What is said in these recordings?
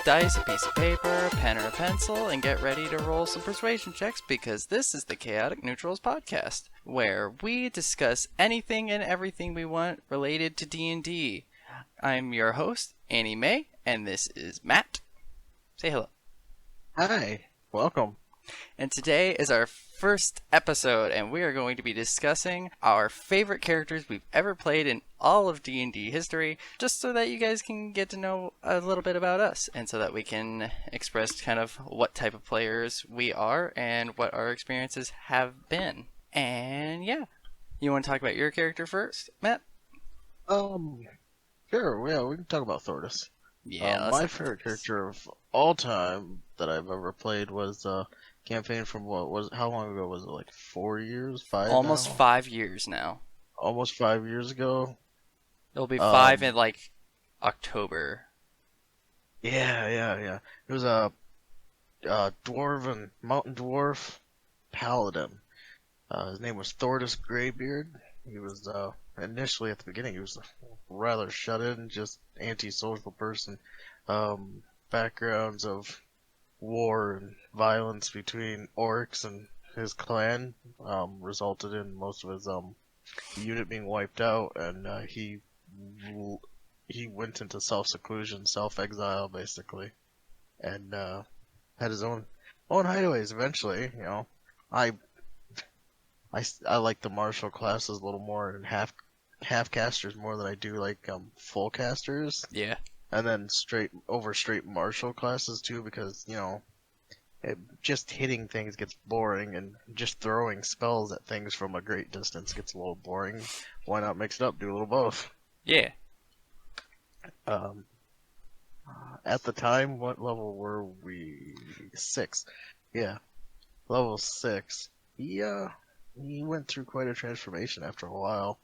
dice, a piece of paper, a pen or a pencil, and get ready to roll some persuasion checks because this is the Chaotic Neutrals podcast, where we discuss anything and everything we want related to D&D. I'm your host, Annie Mae, and this is Matt. Say hello. Hi, welcome. And today is our first episode, and we are going to be discussing our favorite characters we've ever played in all of D&D history, just so that you guys can get to know a little bit about us, and so that we can express kind of what type of players we are and what our experiences have been. And yeah, you want to talk about your character first, Matt? Sure, yeah, we can talk about Thordis. Yeah, my favorite character of all time that I've ever played was campaign from how long ago was it? Like 4 years, five almost now? 5 years now. Almost 5 years ago. It'll be 5 in like October. Yeah. It was a mountain dwarf paladin. His name was Thordis Greybeard. He was initially at the beginning he was a rather shut-in, just antisocial person. Backgrounds of war and violence between orcs and his clan resulted in most of his unit being wiped out, and he went into self-seclusion, self-exile basically, and had his own hideaways eventually. You know, I like the martial classes a little more and half casters more than I do like full casters. Yeah. And then straight martial classes too, because just hitting things gets boring, and just throwing spells at things from a great distance gets a little boring. Why not mix it up? Do a little both. Yeah. At the time, what level were we? 6. Yeah, level 6. He went through quite a transformation after a while.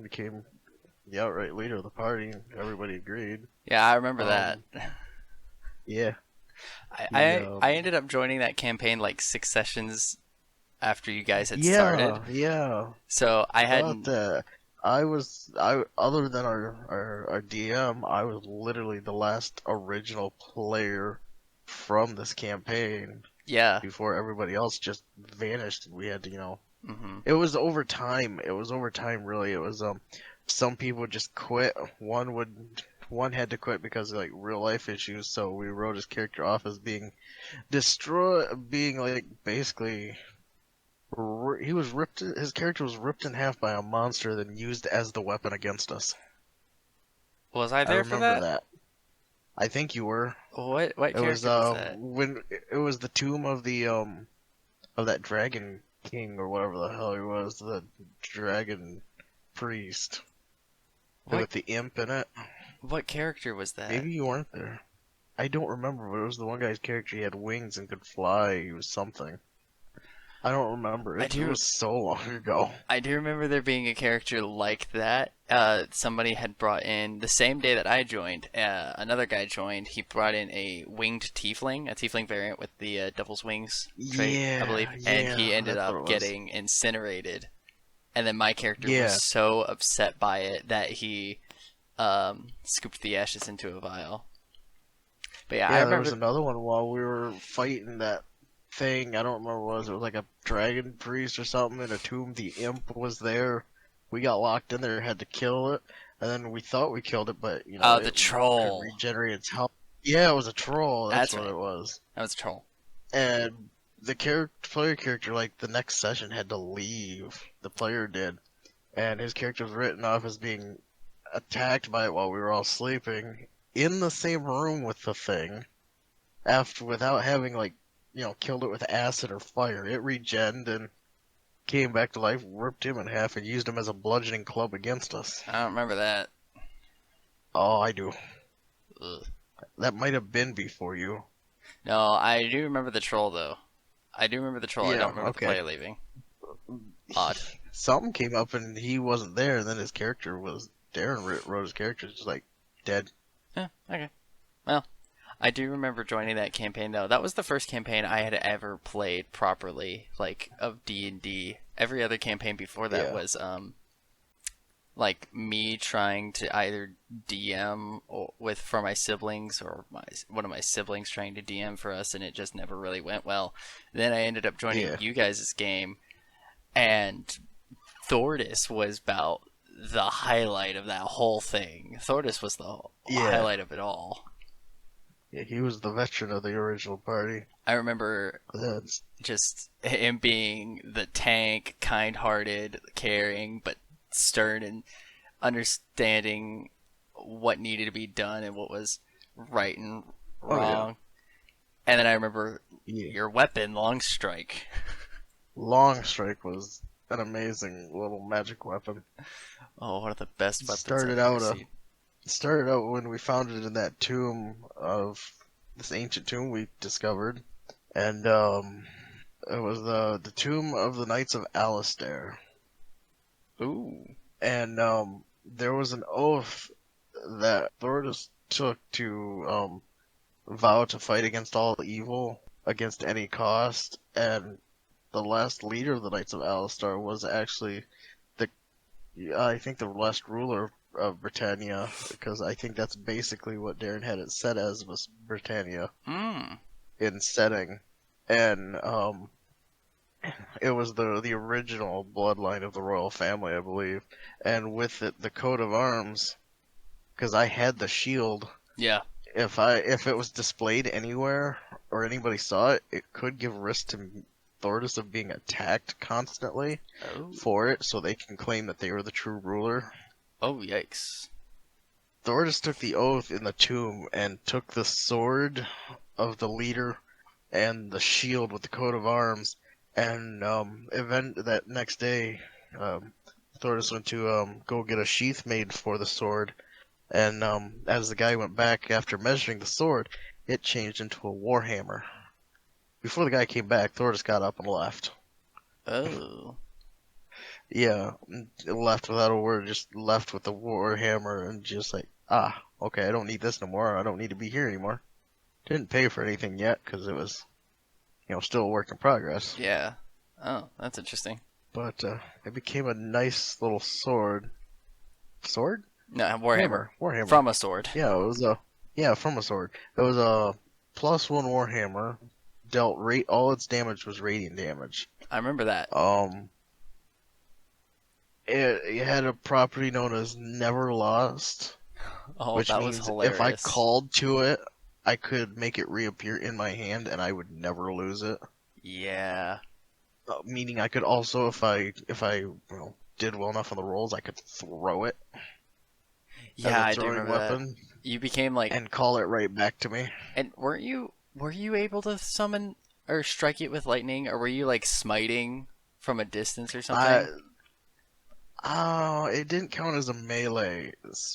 Became the outright leader of the party, and everybody agreed. Yeah, I remember that. Yeah. I ended up joining that campaign like 6 sessions after you guys had started. Yeah. So I hadn't. Other than our DM, I was literally the last original player from this campaign. Yeah. Before everybody else just vanished, we had to, Mm-hmm. It was over time. Really. It was some people just quit. One had to quit because of like real life issues, so we wrote his character off as being destroyed, being like basically his character was ripped in half by a monster, then used as the weapon against us. Was I there for remember that? I think you were. What character was that? When it was the tomb of the of that dragon king or whatever the hell he was, the dragon priest with the imp in it. What character was that? Maybe you weren't there. I don't remember, but it was the one guy's character. He had wings and could fly. He was something. I don't remember. It was so long ago. I do remember there being a character like that. Somebody had brought in, the same day that I joined, another guy joined. He brought in a winged tiefling, a tiefling variant with the devil's wings trait, I believe. And he ended up getting incinerated. And then my character was so upset by it that he scooped the ashes into a vial. But yeah, I remember there was another one while we were fighting that thing. I don't remember what it was. It was like a dragon priest or something in a tomb. The imp was there. We got locked in there, had to kill it, and then we thought we killed it, but the troll regenerated its health. Yeah, it was a troll. That's what it was. That was a troll. And the player character, like the next session, had to leave. The player did, and his character was written off as being attacked by it while we were all sleeping in the same room with the thing. Without having killed it with acid or fire, it regened and came back to life, ripped him in half, and used him as a bludgeoning club against us. I don't remember that. Oh, I do. Ugh. That might have been before you. No, I do remember the troll, though. I do remember the troll. Yeah, I don't remember the player leaving. Odd. Something came up and he wasn't there, and then his character was... Darren wrote his character just dead. Yeah, okay. Well, I do remember joining that campaign, though. That was the first campaign I had ever played properly, of D&D. Every other campaign before that was, like me trying to either DM with for my siblings or one of my siblings trying to DM for us, and it just never really went well. Then I ended up joining Yeah, you guys' game, and Thordis was about the highlight of that whole thing. Thordis was the yeah, highlight of it all. yeah. He was the veteran of the original party. I remember That's just him being the tank, kind-hearted, caring, but stern and understanding what needed to be done and what was right and oh yeah, wrong. And then I remember yeah. your weapon, Long Strike. Long Strike was an amazing little magic weapon. Oh, one of the best It weapons started I've ever out seen. it started out when we found it in that tomb of this ancient tomb we discovered, and it was the tomb of the Knights of Alistair, Ooh. and there was an oath that Thordis took to vow to fight against all evil against any cost, and the last leader of the Knights of Alistar was actually the I think the last ruler of Britannia, because I think that's basically what Darren had it set as, was Britannia Hmm. in setting, and it was the original bloodline of the royal family, I believe, and with it the coat of arms, because I had the shield. Yeah. If it was displayed anywhere or anybody saw it, it could give risk to Thordis of being attacked constantly Oh. for it, so they can claim that they were the true ruler. Oh, yikes. Thordis took the oath in the tomb and took the sword of the leader and the shield with the coat of arms. And event that next day, um, Thordis went to go get a sheath made for the sword. And as the guy went back after measuring the sword, it changed into a warhammer. Before the guy came back, Thordis got up and left. Oh. Yeah, left without a word, just left with the warhammer and just like, okay, I don't need this no more. I don't need to be here anymore. Didn't pay for anything yet because it was, still a work in progress. Yeah. Oh, that's interesting. But it became a nice little sword. Sword? No, Warhammer. Hammer. Warhammer. From a sword. Yeah, it was from a sword. It was a +1 warhammer. Dealt all its damage was radiant damage. I remember that. Um, it had a property known as Never Lost, Oh, which that was means if I hilarious. called to it, I could make it reappear in my hand and I would never lose it. Yeah. Meaning I could also, if I did well enough on the rolls, I could throw it as Yeah, a I do throwing remember that. weapon You became like, and call it right back to me. and were you able to summon or strike it with lightning, or were you like smiting from a distance or I something? Oh, it didn't count as a melee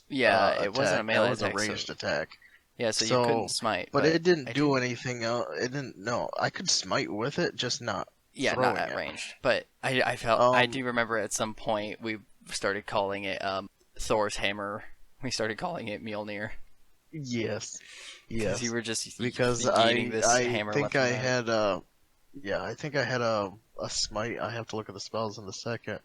Yeah, it wasn't a attack. That melee was a attack, so ranged attack. yeah, so you couldn't So, smite, but but it didn't I do do. anything else. It didn't. No, I could smite with it, just not Yeah, not throwing at it. ranged, but I felt I Um, do remember at some point we started calling it Thor's hammer. We started calling it Mjolnir yes, because you yes, were just because yeeting this I hammer think left I and right. had yeah, I think I had a smite. I have to look at the spells in a second.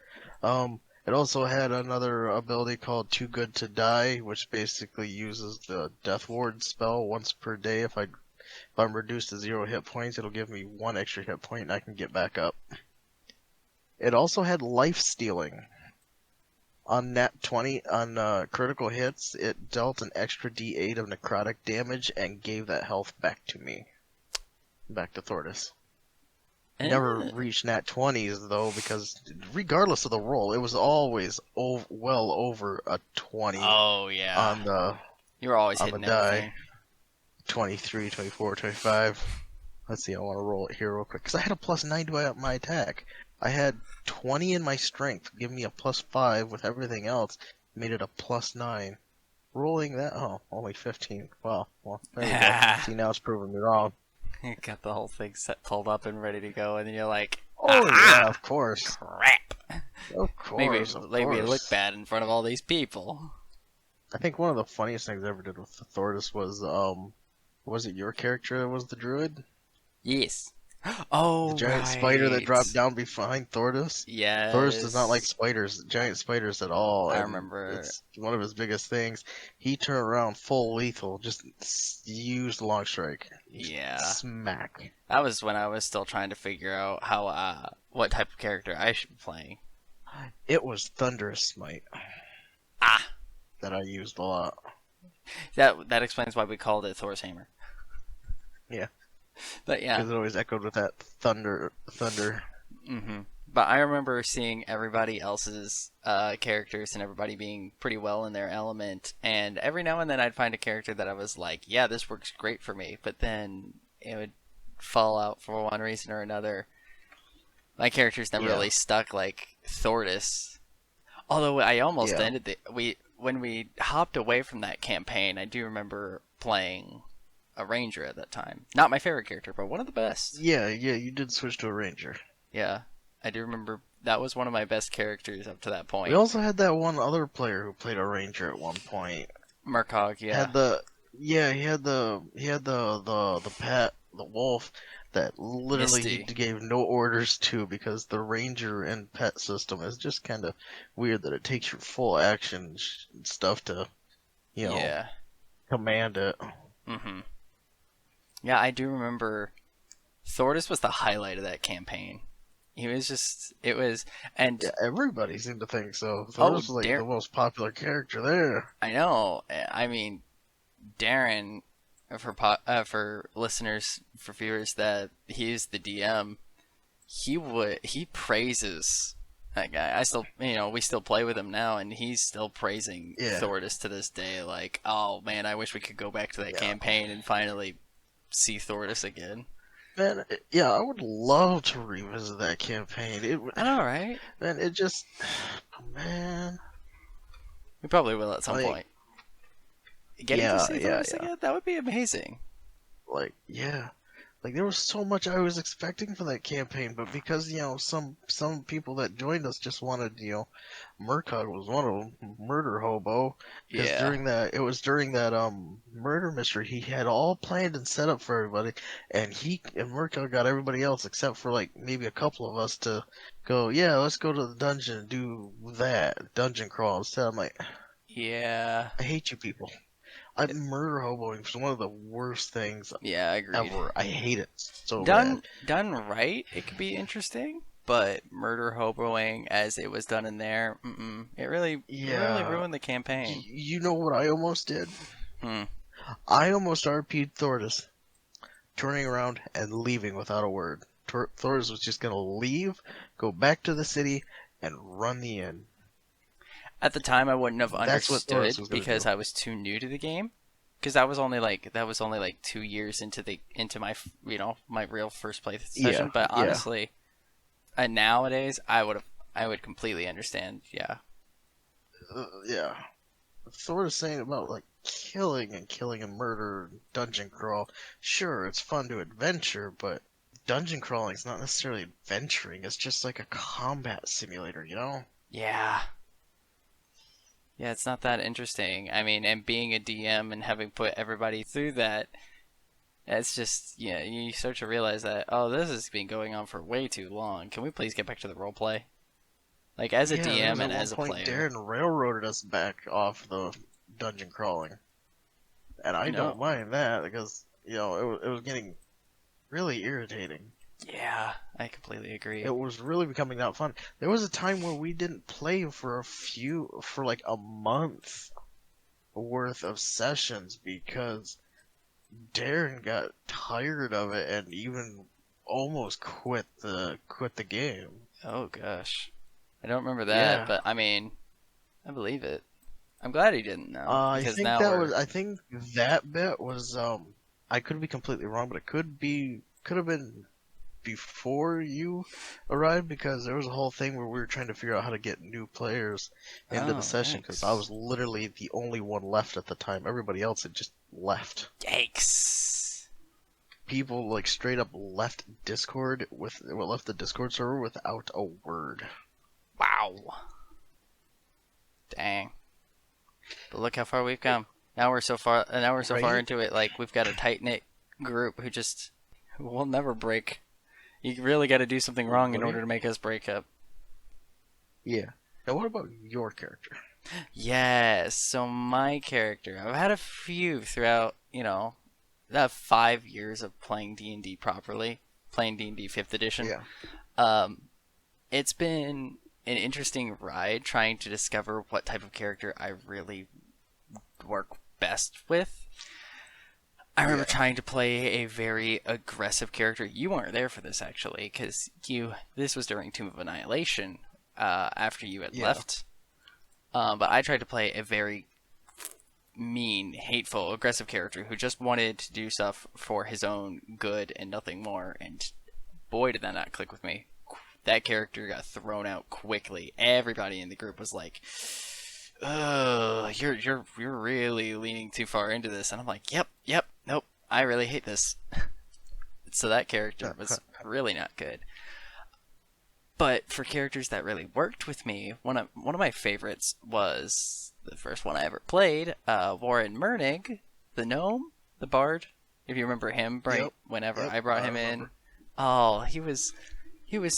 It also had another ability called Too Good to Die, which basically uses the Death Ward spell once per day. If I'm reduced to 0 hit points, it'll give me 1 extra hit point and I can get back up. It also had life stealing. On nat 20, on critical hits, it dealt an extra d8 of necrotic damage and gave that health back to me. Back to Thordis. Never Eh. reached nat 20s though, because regardless of the roll, it was always well over a 20 Oh yeah, on the you were always on the hitting die. everything. 23, 24, 25. Let's see, I want to roll it here real quick. Because I had a +9 to my attack. I had 20 in my strength, give me a +5 with everything else. Made it a +9. Rolling that, only 15. Wow, well, there we go. See, now it's proving me wrong. Got the whole thing set, pulled up and ready to go, and then you're like, Oh, yeah, aha, of course. crap. Of Maybe course, of made me look course. bad in front of all these people. I think one of the funniest things I ever did with the Thordis was it your character that was the druid? Yes. The Oh, giant spider that right. dropped down behind Thordis. Thordis does not like Yes. spiders, giant spiders at all, I and remember. it's one of his biggest things. He turned around full lethal, just used long strike, just Yeah. smack. That was when I was still trying to figure out how what type of character I should be playing. It was Thunderous Smite Ah, that I used a lot. that explains why we called it Thor's hammer. Yeah, But yeah. because it always echoed with that thunder. But I remember seeing everybody else's characters and everybody being pretty well in their element, and every now and then I'd find a character that I was like, yeah, this works great for me, but then it would fall out for one reason or another. My characters never Yeah, really stuck, like Thordis. Although I almost yeah, ended when we hopped away from that campaign, I do remember playing a ranger at that time. Not my favorite character, but one of the best. yeah. You did switch to a ranger. Yeah, I do remember that was one of my best characters up to that We point. also had that one other player who played a ranger at one point. Murkog, yeah. Had the yeah, he had the pet, the wolf that literally he Misty. gave no orders to because the ranger and pet system is just kind of weird that it takes your full action stuff to, you know, Yeah. command it. Mhm. Yeah, I do remember Thordis was the highlight of that campaign. He was just it was and Yeah, everybody seemed to think so. oh, Thor's like Dar the most popular character there. I know. I mean, Darren for listeners for viewers that he's the DM, he praises that guy. I still, we still play with him now, and he's still praising Yeah, Thordis to this day. Like, oh man, I wish we could go back to that yeah. campaign and finally see Thordis again. Man, yeah, I would love to revisit that campaign. I know, right? Man, it just, man, We probably will at some like, point. Getting to yeah, see yeah, Thordis yeah. again, that would be amazing. Like, yeah. Like there was so much I was expecting for that campaign, but because some people that joined us just wanted Murcog was one of them, Murder Hobo, because Yeah, during that murder mystery he had all planned and set up for everybody, and Murcog got everybody else except for like maybe a couple of us to go, yeah, let's go to the dungeon and do that dungeon crawl instead. I'm like, yeah, I hate you people. Murder hoboing is one of the worst things yeah. Agreed. ever. I hate it so bad. Done right, it could be interesting, but murder hoboing as it was done in there, it really Yeah, ruined the campaign. you know what I almost did? Hmm. I almost RP'd Thordis, turning around and leaving without a word. Thordis was just gonna leave, go back to the city, and run the inn. At the time, I wouldn't have That's what Thordis understood was gonna because do. I was too new to the game. Because that was only like 2 years into my real first play Yeah, session. But yeah, honestly, nowadays I would completely understand. Yeah, yeah. Thordis saying about like killing and murder, and dungeon crawl. Sure, it's fun to adventure, but dungeon crawling is not necessarily adventuring. It's just like a combat simulator, you know? yeah, yeah. It's not that interesting. I mean, and being a DM and having put everybody through that, it's just you start to realize that this has been going on for way too long. Can we please get back to the role play? Like as a Yeah, there DM was and at one as a point player, Darren railroaded us back off the dungeon crawling, and I I know. don't mind that because it was getting really irritating. Yeah, I completely It agree. was really becoming not fun. There was a time where we didn't play for like a month worth of sessions because Darren got tired of it and even almost quit the game. Oh gosh, I don't remember that, Yeah. but I mean, I believe it. I'm glad he didn't know because now we're. I think that bit was I could be completely wrong, but could have been before you arrived because there was a whole thing where we were trying to figure out how to get new players into the Oh, session because I yikes! was literally the only one left at the time. Everybody else had just left. Yikes! People like straight up left the Discord server without a word. Wow. Dang. But look how far we've come. Now we're so far. Now we're so far Right? into it. Like we've got a tight knit group who will never break. You really got to do something wrong in What do order you? to make us break up. Yeah. Now, what about your character? Yes. So my character, I've had a few throughout, that 5 years of playing D&D properly, playing D&D Fifth Edition. Yeah. Um, it's been an interesting ride trying to discover what type of character I really work best with. I remember Yeah. trying to play a very aggressive character. You weren't there for this actually, because this was during Tomb of Annihilation, after you had Yeah. left. But I tried to play a very mean, hateful, aggressive character who just wanted to do stuff for his own good and nothing more. And boy, did that not click with me. That character got thrown out quickly. Everybody in the group was like, "Oh, you're really leaning too far into this," and I'm like, "Yep, nope, I really hate this." So that character was really not good. But for characters that really worked with me, one of my favorites was the first one I ever played, Warren Mernig, the gnome, the bard. If you remember him, right? Yep. Whenever Yep. I brought I him in, remember. oh, he was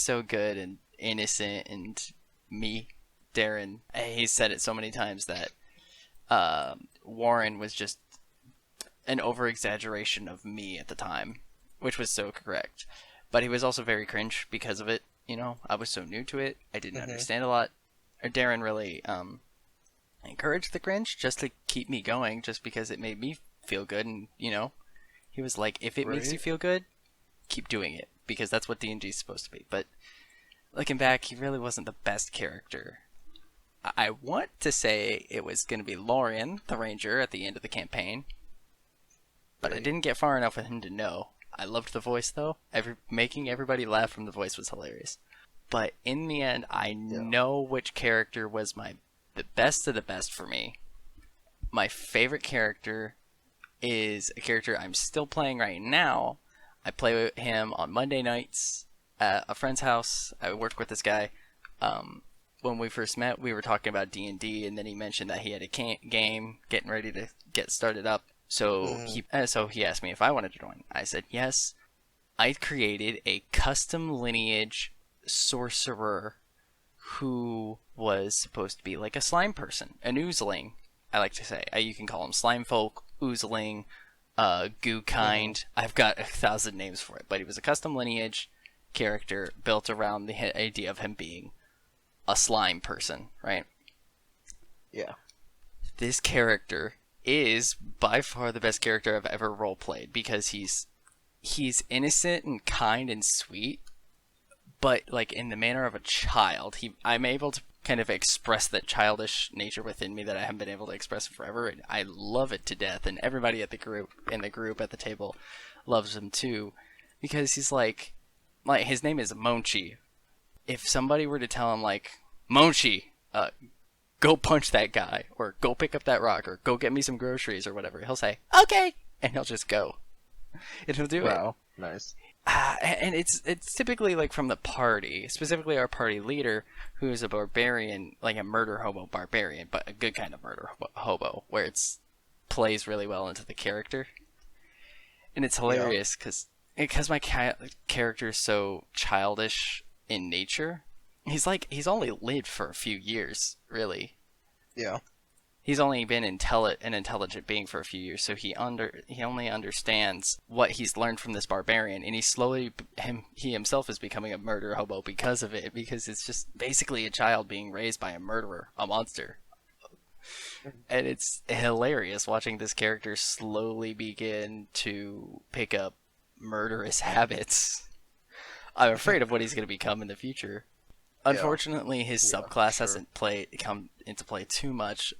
so good and innocent and me, Darren. He said it so many times that Warren was just an over exaggeration of me at the time, which was so correct. But he was also very cringe because of it. I was so new to it. I didn't Hmm. understand a lot. Darren really encouraged the cringe just to keep me going, just because it made me feel good. And he was like, if it makes you Right. feel good, keep doing it because that's what D&D is supposed to be. But looking back, he really wasn't the best character. I want to say it was going to be Lorian, the ranger, at the end of the campaign, but I Right. didn't get far enough with him to know. I loved the voice though. Making everybody laugh from the voice was hilarious. But in the end, I Yeah. know which character was the best of the best for me. My favorite character is a character I'm still playing right now. I play with him on Monday nights at a friend's house. I work with this guy. Um, when we first met, we were talking about D&D, and then he mentioned that he had a game getting ready to get started up. So Mm. he asked me if I wanted to join. I said yes. I created a custom lineage sorcerer who was supposed to be like a slime person, an oozling. I like to say you can call him slime folk, oozling, goo Hmm. kind. I've got 1,000 names for it, but he was a custom lineage character built around the idea of him being a slime person, right? Yeah. This character is by far the best character I've ever role played because he's innocent and kind and sweet, but like in the manner of a child. I'm able to kind of express that childish nature within me that I haven't been able to express forever, and I love it to death. And everybody in the group at the table loves him too, because he's like his name is Monchi. If somebody were to tell him like Monchi, go punch that guy, or go pick up that rock, or go get me some groceries, or whatever, he'll say okay, and he'll just go, and he'll do it. Wow. Nice. And it's typically like from the party, specifically our party leader, who is a barbarian, like a murder hobo barbarian, but a good kind of murder hobo, where it's plays really well into the character, and it's Yeah. hilarious because my character is so childish in nature. He's only lived for a few years, really. Yeah. He's only been an intelligent being for a few years, so he only understands what he's learned from this barbarian, and he himself is becoming a murder hobo because of it, because it's just basically a child being raised by a murderer, a monster, and it's hilarious watching this character slowly begin to pick up murderous habits. I'm afraid of what he's going to become in the future. Yeah. Unfortunately, his Yeah. For subclass sure. hasn't come into play too much.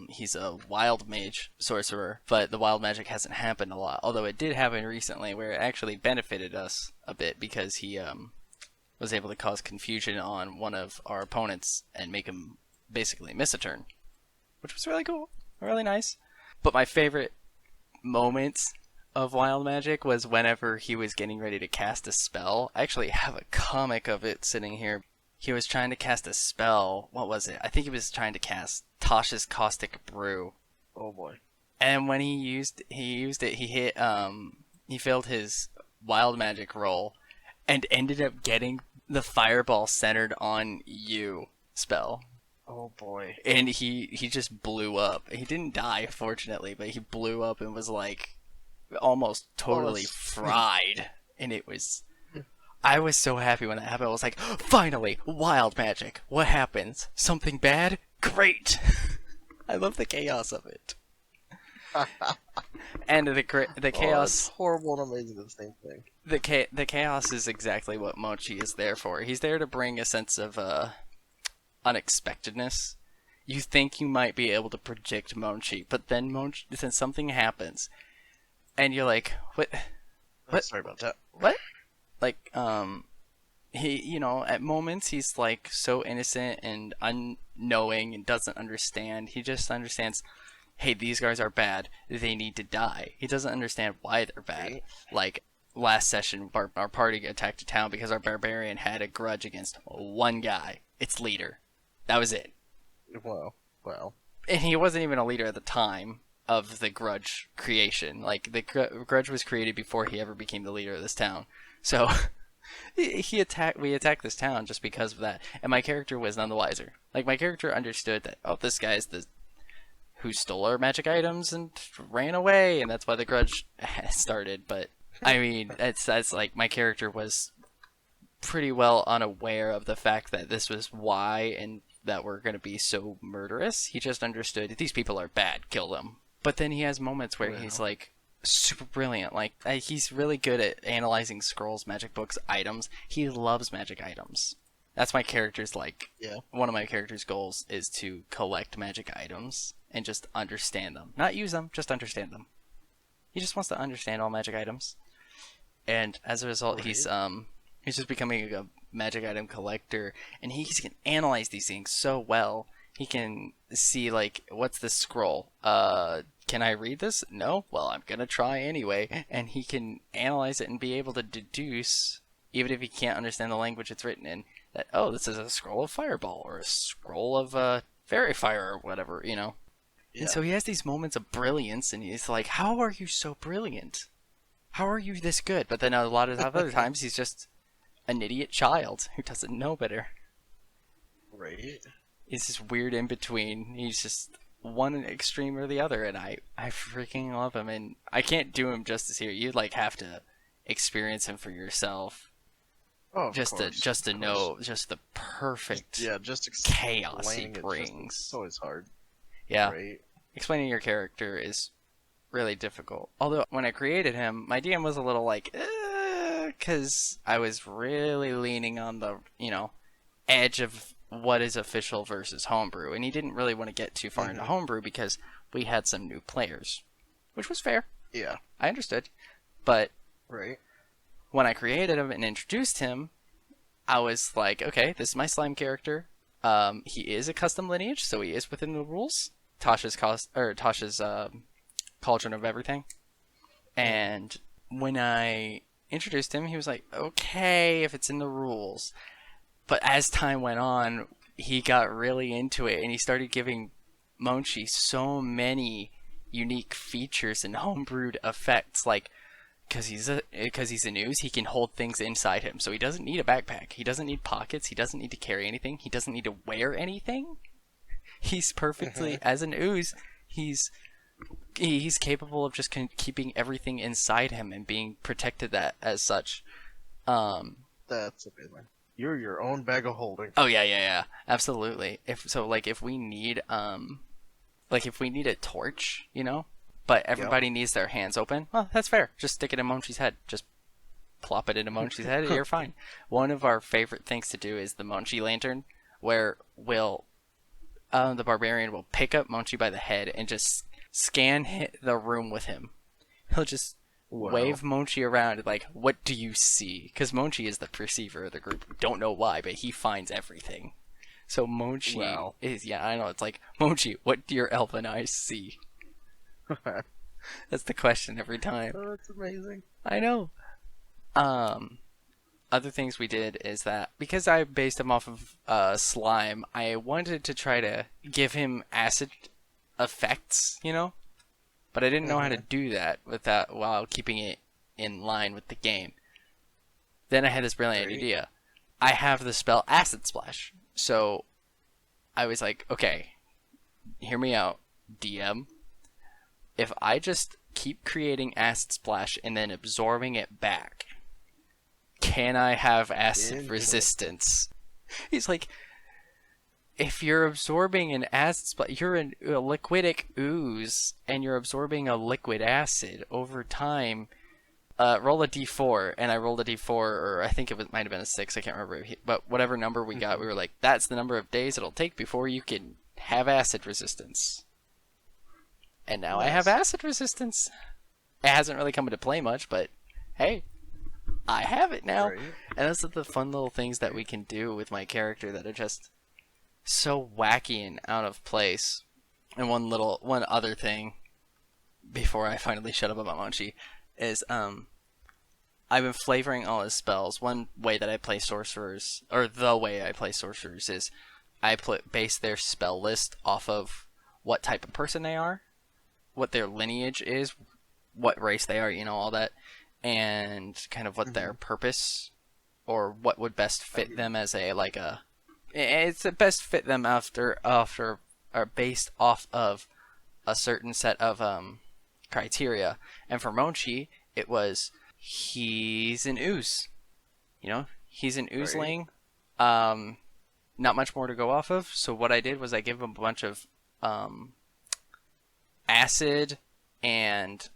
He's a wild mage sorcerer, but the wild magic hasn't happened a lot. Although it did happen recently, where it actually benefited us a bit because he was able to cause confusion on one of our opponents and make him basically miss a turn, which was really cool, really nice. But my favorite moments of wild magic was whenever he was getting ready to cast a spell. I actually have a comic of it sitting here. He was trying to cast a spell. What was it? I think he was trying to cast Tasha's Caustic Brew. Oh boy. And when he used it, he failed his wild magic roll, and ended up getting the fireball centered on you spell. Oh boy. And he just blew up. He didn't die, fortunately, but he blew up and was like almost Well, totally that's fried. And it was. I was so happy when that happened. I was like, finally, wild magic. What happens? Something bad? Great! I love the chaos of it. And the oh, it's chaos. horrible and amazing at the same thing. The chaos is exactly what Mochi is there for. He's there to bring a sense of unexpectedness. You think you might be able to predict Mochi, but then something happens, and you're like, what? What? Sorry about that. What? Like, he, at moments he's like so innocent and unknowing and doesn't understand. He just understands, hey, these guys are bad. They need to die. He doesn't understand why they're bad. Right. Like, last session, our party attacked a town because our barbarian had a grudge against one guy, its leader. That was it. Well. And he wasn't even a leader at the time of the grudge creation. Like, the grudge was created before he ever became the leader of this town. So we attacked this town just because of that. And my character was none the wiser. Like, my character understood that, oh, this guy's the who stole our magic items and ran away, and that's why the grudge started. But I mean, that's like, my character was pretty well unaware of the fact that this was why, and that we're going to be so murderous. He just understood these people are bad, kill them. But then he has moments where he's like super brilliant. Like, he's really good at analyzing scrolls, magic books, items. He loves magic items. That's my character's like. Yeah. One of my character's goals is to collect magic items and just understand them. Not use them, just understand them. He just wants to understand all magic items. And as a result, Right. he's just becoming a magic item collector, and he can analyze these things so well. He can see, like, what's this scroll? Can I read this? No? Well, I'm gonna try anyway. And he can analyze it and be able to deduce, even if he can't understand the language it's written in, that, oh, this is a scroll of fireball, or a scroll of fairy fire, or whatever, Yeah. And so he has these moments of brilliance, and he's like, how are you so brilliant? How are you this good? But then a lot of other times he's just an idiot child who doesn't know better. Right. He's this weird in between. He's just one extreme or the other, and I freaking love him. And I can't do him justice here. You'd like have to experience him for yourself, Oh, of just course, to of know course. just the perfect Just chaos he explaining it brings. it's always hard. Yeah, Right. explaining your character is really difficult. Although when I created him, my DM was a little like, because I was really leaning on the edge of what is official versus homebrew, and he didn't really want to get too far into homebrew because we had some new players, which was fair. Yeah. I understood, but Right. when I created him and introduced him, I was like, okay, this is my slime character. He is a custom lineage, so he is within the rules. Tasha's Cauldron of Everything. And when I introduced him, he was like, okay, if it's in the rules. But as time went on, he got really into it, and he started giving Monchi so many unique features and homebrewed effects, like, because he's an ooze, he can hold things inside him. So he doesn't need a backpack. He doesn't need pockets. He doesn't need to carry anything. He doesn't need to wear anything. He's perfectly, as an ooze, he's capable of just keeping everything inside him and being protected that as such. That's amazing. You're your own bag of holding. Oh yeah, absolutely. If we need a torch, but everybody needs their hands open, well, that's fair. Just stick it in Monchi's head. Just plop it into Monchi's head, you're fine. One of our favorite things to do is the Monchi lantern, where the barbarian will pick up Monchi by the head and just scan the room with him. He'll just wave Monchi around like, what do you see? Because Monchi is the perceiver of the group. We don't know why, but he finds everything. So Monchi is, I know, it's like, Monchi, what do your elven eyes see? That's the question every time. Oh, that's amazing. I know. Other things we did is that, because I based him off of slime, I wanted to try to give him acid effects, but I didn't know how to do that while keeping it in line with the game. Then I had this brilliant Great. idea. I have the spell Acid Splash. So I was like, okay, hear me out, DM. If I just keep creating Acid Splash and then absorbing it back, can I have acid Interesting. resistance? He's like, if you're absorbing an acid splash, you're in a liquidic ooze, and you're absorbing a liquid acid over time. Roll a d4, and I rolled a d4, or I think it might have been a 6, I can't remember. But whatever number we got, we Mhm. were like, that's the number of days it'll take before you can have acid resistance. And now I have Nice. acid resistance. It hasn't really come into play much, but hey, I have it now. Great. And those are the fun little things that we Great. can do with my character that are just so wacky and out of place. And one other thing before I finally shut up about Monchi is I've been flavoring all his spells. One way that I play sorcerers, or the way I play sorcerers, is base their spell list off of what type of person they are, what their lineage is, what race they are, all that, and kind of what their Mhm. purpose or what would best I fit mean, them as it's best fit them after or based off of a certain set of criteria. And for Monchi, it was he's an ooze. He's an great. oozeling. Um, Not much more to go off of. So what I did was I gave him a bunch of um, acid and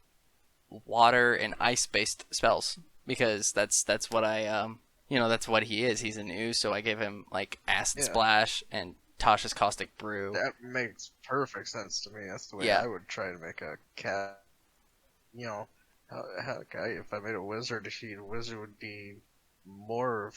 water and ice based spells because that's what that's what he is. He's an ooze, so I gave him like acid Yeah, splash and Tasha's caustic brew. that makes perfect sense to me. That's the way Yeah, I would try to make a cat. You know, heck, if I made a wizard, a wizard would be more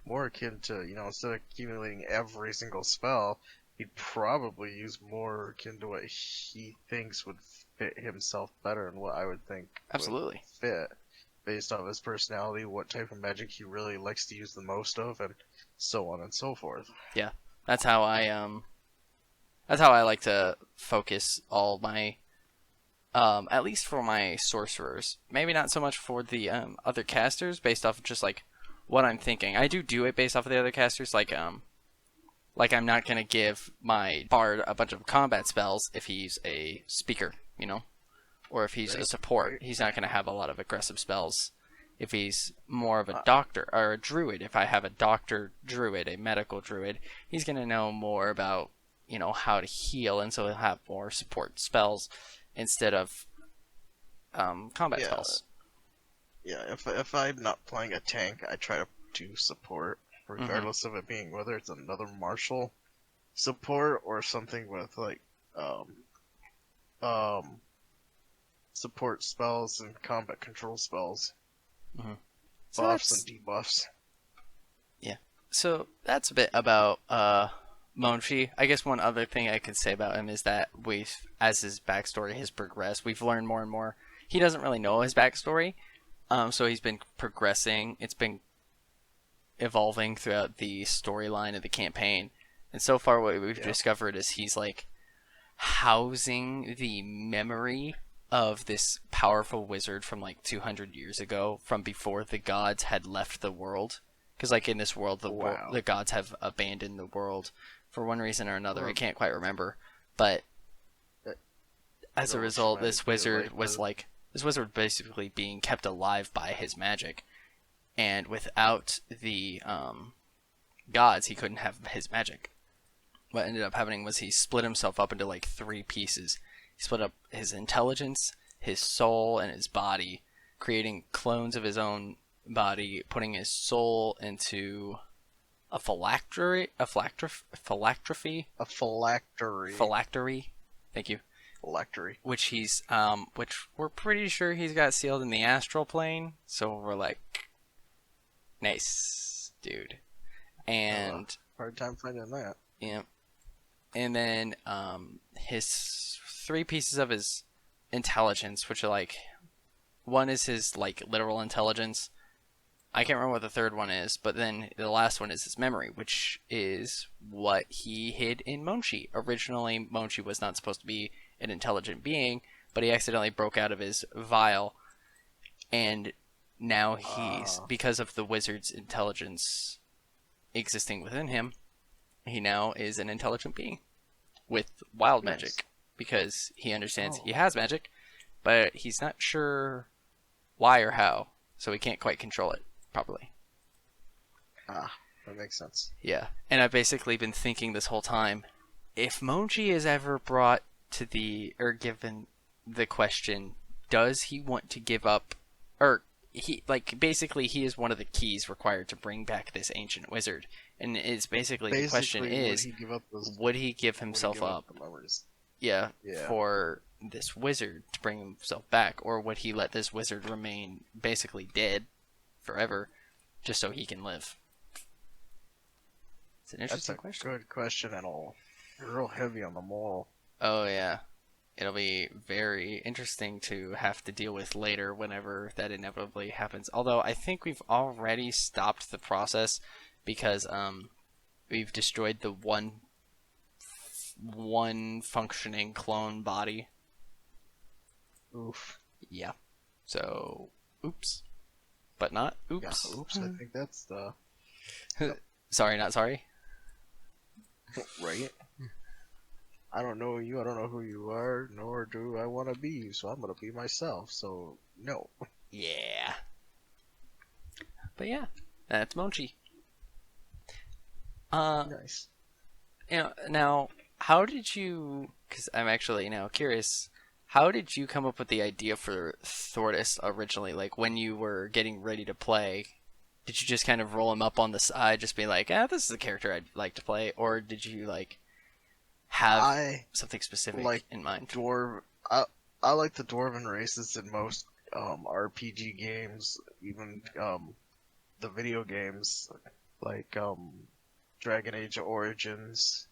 more akin to, instead of accumulating every single spell, he'd probably use more akin to what he thinks would fit himself better and what I would think would absolutely. fit based on his personality, what type of magic he really likes to use the most of, and so on and so forth. Yeah. That's how I like to focus all my at least for my sorcerers. Maybe not so much for the other casters based off of just like what I'm thinking. I do it based off of the other casters like I'm not going to give my bard a bunch of combat spells if he's a speaker. Or if he's a Right, support, right. he's not going to have a lot of aggressive spells. If he's more of a Uh, doctor or a druid, if I have a doctor druid, a medical druid, he's going to know more about, how to heal, and so he'll have more support spells instead of combat yeah, spells. yeah. If I'm not playing a tank, I try to do support, Hmm. regardless of it being whether it's another martial support or something with like um um support spells and combat control spells, Hmm. So buffs and that's debuffs. yeah. So that's a bit about Monchi. I guess one other thing I could say about him is that as his backstory has progressed, we've learned more and more. He doesn't really know his backstory, so he's been progressing. It's been evolving throughout the storyline of the campaign. And so far, what we've Yeah. discovered is he's like housing the memory of this powerful wizard from like 200 years ago, from before the gods had left the world. Because like in this world, Wow. the gods have abandoned the world for one reason or another. I Or can't quite remember, but it, it as a almost result, reminds me of like the this wizard basically being kept alive by his magic, and without the gods, he couldn't have his magic. What ended up happening was he split himself up into like three pieces. He split up his intelligence, his soul, and his body, creating clones of his own body, putting his soul into a a phylactery. phylactery. Thank you. Phylactery. Which we're pretty sure he's got sealed in the astral plane. So we're like, nice, dude. Uh, And hard time finding that. yeah, and then his three pieces of his intelligence, which are like one is his like literal intelligence. I can't remember what the third one is, but then the last one is his memory, which is what he hid in Monchi. Originally, Monchi was not supposed to be an intelligent being, but he accidentally broke out of his vial and now he's, Ah, because of the wizard's intelligence existing within him, he now is an intelligent being with wild nice. magic because he understands he Oh, has magic, but he's not sure why or how, so he can't quite control it properly. ah, that makes sense. Yeah, and I've basically been thinking this whole time, if Monji is ever brought to the, or given the question, does he want to give up, or he, like, basically he is one of the keys required to bring back this ancient wizard, and it's basically the question Basically, is, would he give would he himself give up up, the memories? yeah, Yeah, for this wizard to bring himself back, or would he let this wizard remain basically dead forever just so he can live? It's an that's interesting a question. good question and all. Real heavy on the moral. Oh yeah, it'll be very interesting to have to deal with later whenever that inevitably happens. Although I think we've already stopped the process because we've destroyed the one functioning clone body. Oof. Yeah. So oops, but not Yeah, oops. oops, I think that's the. Yep, Sorry, not sorry. right? I don't know you, I don't know who you are, nor do I want to be you, so I'm gonna be myself, so no. Yeah. But yeah, that's Monchi. Uh, Nice. now, how did you? Because I'm actually now curious. How did you come up with the idea for Thordis originally? Like when you were getting ready to play, did you just kind of roll him up on the side, just be like, "Ah, this is a character I'd like to play," or did you like have I something specific like in mind? dwarf. I like the dwarven races in most RPG games, even the video games like Dragon Age Origins,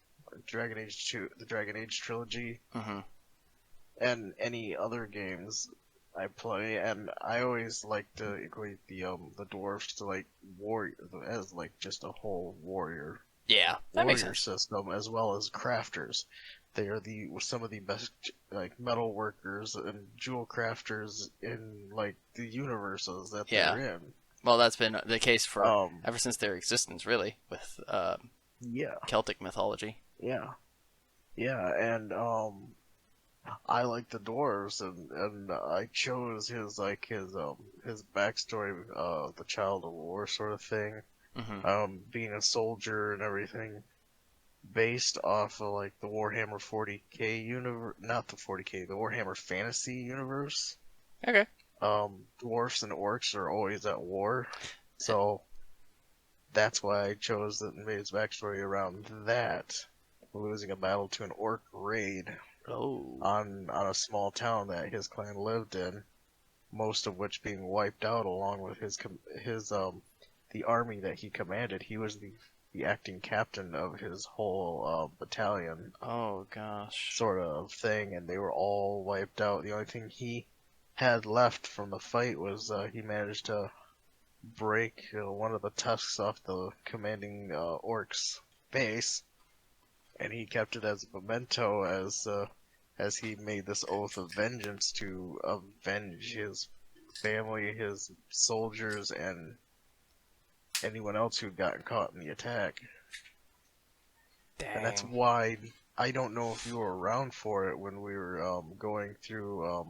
Dragon Age 2, the Dragon Age trilogy, Mm-hmm. and any other games I play. And I always like to equate the dwarves to like warrior as like just a whole Yeah, that makes warrior sense. system as well as crafters. They are the some of the best like metal workers and jewel crafters in like the universes that Yeah. they're in. Well, that's been the case for Um, ever since their existence, really, with yeah, Celtic mythology. yeah, yeah, and I like the dwarves, and I chose his backstory, the Child of War sort of thing, Mm-hmm. being a soldier and everything, based off of like the Warhammer 40k universe, not the 40k, the Warhammer Fantasy universe. Okay. Dwarfs and orcs are always at war, so that's why I chose it and made its backstory around that, losing a battle to an orc raid Oh. on a small town that his clan lived in, most of which being wiped out along with his the army that he commanded. He was the acting captain of his whole battalion Oh gosh. sort of thing, and they were all wiped out. The only thing he had left from the fight was he managed to break one of the tusks off the commanding orc's face, and he kept it as a memento as he made this oath of vengeance to avenge his family, his soldiers, and anyone else who'd gotten caught in the attack. And that's Dang. why I don't know if you were around for it when we were going through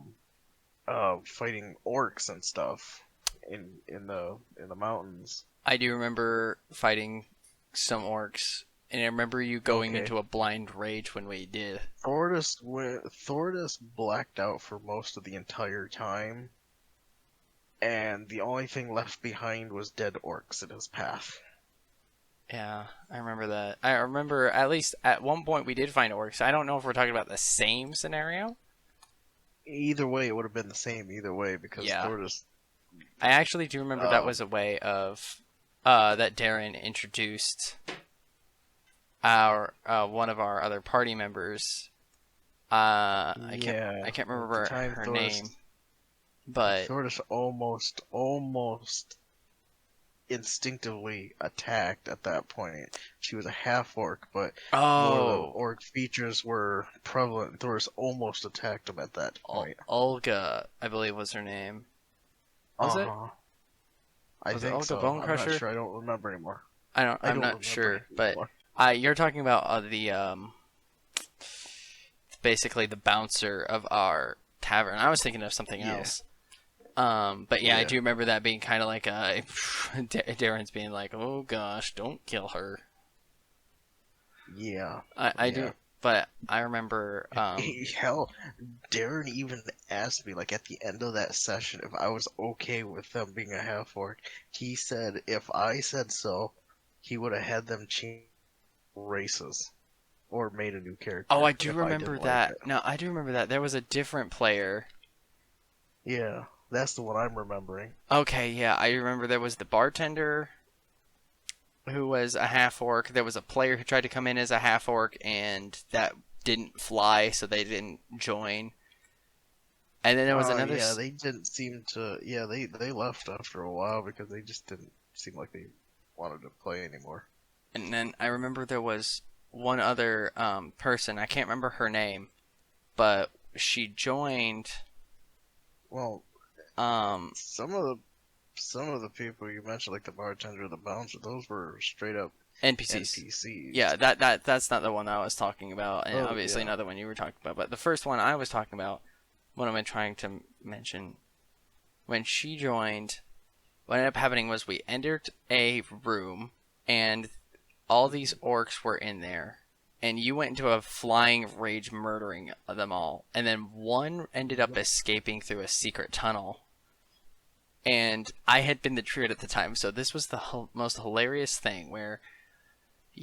fighting orcs and stuff in the mountains. I do remember fighting some orcs, and I remember you going Okay. into a blind rage when we did. Thordis blacked out for most of the entire time, and the only thing left behind was dead orcs in his path. Yeah, I remember that. I remember at least at one point we did find orcs. I don't know if we're talking about the same scenario. Either way, it would have been the same either way because Yeah. Thordis. I actually do remember that Um, was a way of that Darren introduced our one of our other party members. yeah, I can't at the remember time her name, but Thordis almost instinctively attacked at that point. She was a half orc, but more of the oh, orc features were prevalent. Thordis almost attacked him at that point. Olga, I believe was her name. Was Uh it? huh. I Was it think Olga so. Bone I'm not Crusher? sure. I don't remember anymore. I I'm don't not remember sure, but anymore. you're talking about the basically the bouncer of our tavern. I was thinking of something Yeah, else. But yeah, I yeah, do remember that being kind of like Darren's being like, "Oh gosh, don't kill her." yeah, I yeah. do, but I remember Hell, Darren even asked me, like, at the end of that session, if I was okay with them being a half orc. He said if I said so, he would have had them change races or made a new oh, character I do if I remember didn't like that. it. No, I do remember that. There was a different player. Yeah, that's the one I'm remembering. Okay, yeah, I remember there was the bartender who was a half orc. There was a player who tried to come in as a half orc, and that didn't fly, so they didn't join. And then there was another. Yeah, they didn't seem to. Yeah, they left after a while because they just didn't seem like they wanted to play anymore. And then I remember there was one other person. I can't remember her name, but she joined Well, um, some of the people you mentioned, like the bartender, the bouncer, those were straight up NPCs. Yeah, NPCs. that's not the one that I was talking about, and Oh obviously yeah, not the one you were talking about. But the first one I was talking about, what am I trying to mention? When she joined, what ended up happening was we entered a room, and all these orcs were in there, and you went into a flying rage murdering them all, and then one ended up yep. escaping through a secret tunnel. And I had been the druid at the time, so this was the most hilarious thing where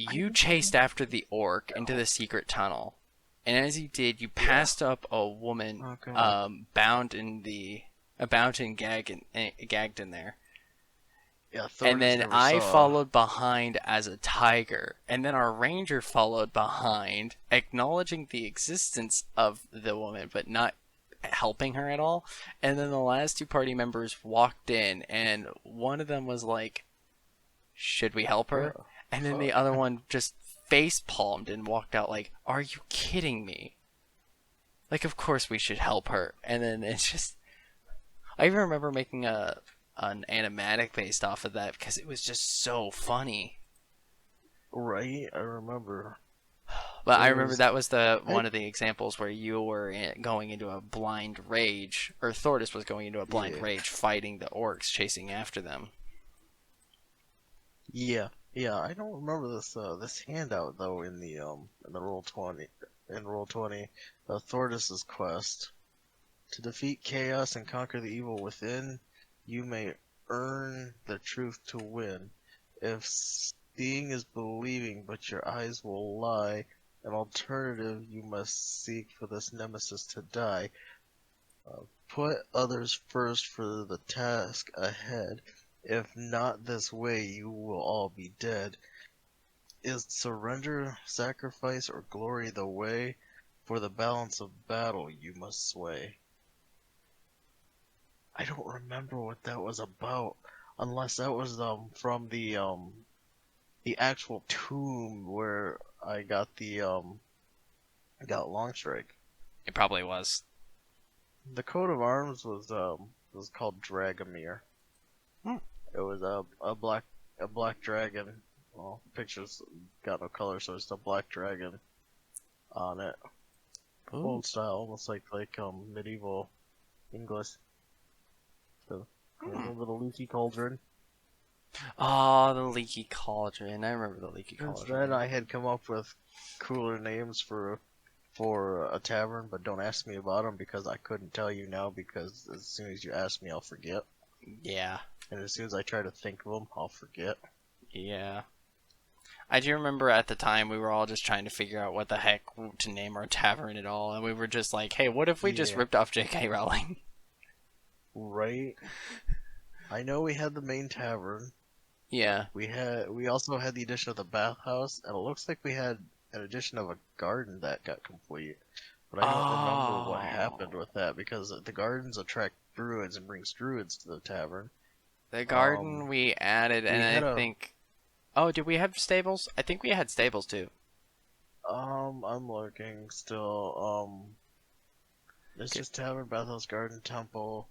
I you don't chased remember after the orc into now. the secret tunnel, and as you did, you Yeah. passed up a woman Oh god. bound in the bound and gagged in there. Yeah, And Thordis then never I saw. followed behind as a tiger, and then our ranger followed behind, acknowledging the existence of the woman, but not helping her at all. And then the last two party members walked in, and one of them was like, "Should we help her?" Bruh. And then the Fuck. other one just face palmed and walked out like, "Are you kidding me? Like, of course we should help her." And then it's just, I even remember making a an animatic based off of that because it was just so funny. Right? I remember. But It I remember was. that was the I. one of the examples where you were going into a blind rage, or Thordis was going into a blind Yeah. rage, fighting the orcs, chasing after them. Yeah. Yeah. I don't remember this handout though in the roll 20 Thordis's quest. To defeat chaos and conquer the evil within, you may earn the truth to win. If seeing is believing, but your eyes will lie, an alternative you must seek for this nemesis to die. Put others first for the task ahead. If not this way, you will all be dead. Is surrender, sacrifice, or glory the way? For the balance of battle you must sway. I don't remember what that was about, unless that was from the actual tomb where I got Longstrike. It probably was. The coat of arms was called Dragomir. Hmm. It was a black dragon. Well, pictures got no color, so it's a black dragon on it. Ooh. Old style, almost like medieval English. So, Hmm. remember the leaky cauldron? Oh, the leaky cauldron. I remember the leaky Since then, cauldron. I had come up with cooler names for a tavern, but don't ask me about them because I couldn't tell you now because as soon as you ask me, I'll forget. Yeah. And as soon as I try to think of them, I'll forget. Yeah. I do remember at the time we were all just trying to figure out what the heck to name our tavern at all, and we were just like, hey, what if we just Yeah, ripped off J.K. Rowling? right. I know we had the main tavern. Yeah. We also had the addition of the bathhouse, and it looks like we had an addition of a garden that got complete. But I don't remember what happened Oh. with that because the gardens attract druids and brings druids to the tavern. The Um, garden we added, and we I had a think. Oh, did we have stables? I think we had stables too. I'm looking still. It's Okay. just tavern, bathhouse, garden, temple,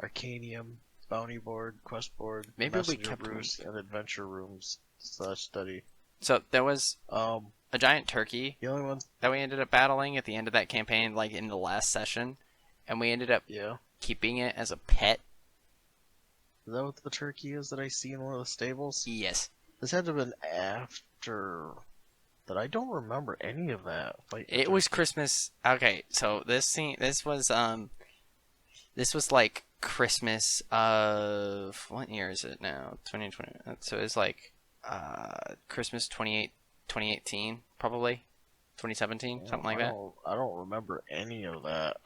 arcanium. bounty board, quest board, Maybe we messenger kept one. roost, and adventure rooms / study. So there was Um, a giant turkey the only ones, that we ended up battling at the end of that campaign, like in the last session, and we ended up yeah. keeping it as a pet. Is that what the turkey is that I see in one of the stables? Yes. This had to have been after that. I don't remember any of that. It was Christmas. Okay, so this was like Christmas of what year is it now? 2020. So it's like Christmas 2018 probably. 2017, something like that. I don't remember any of that.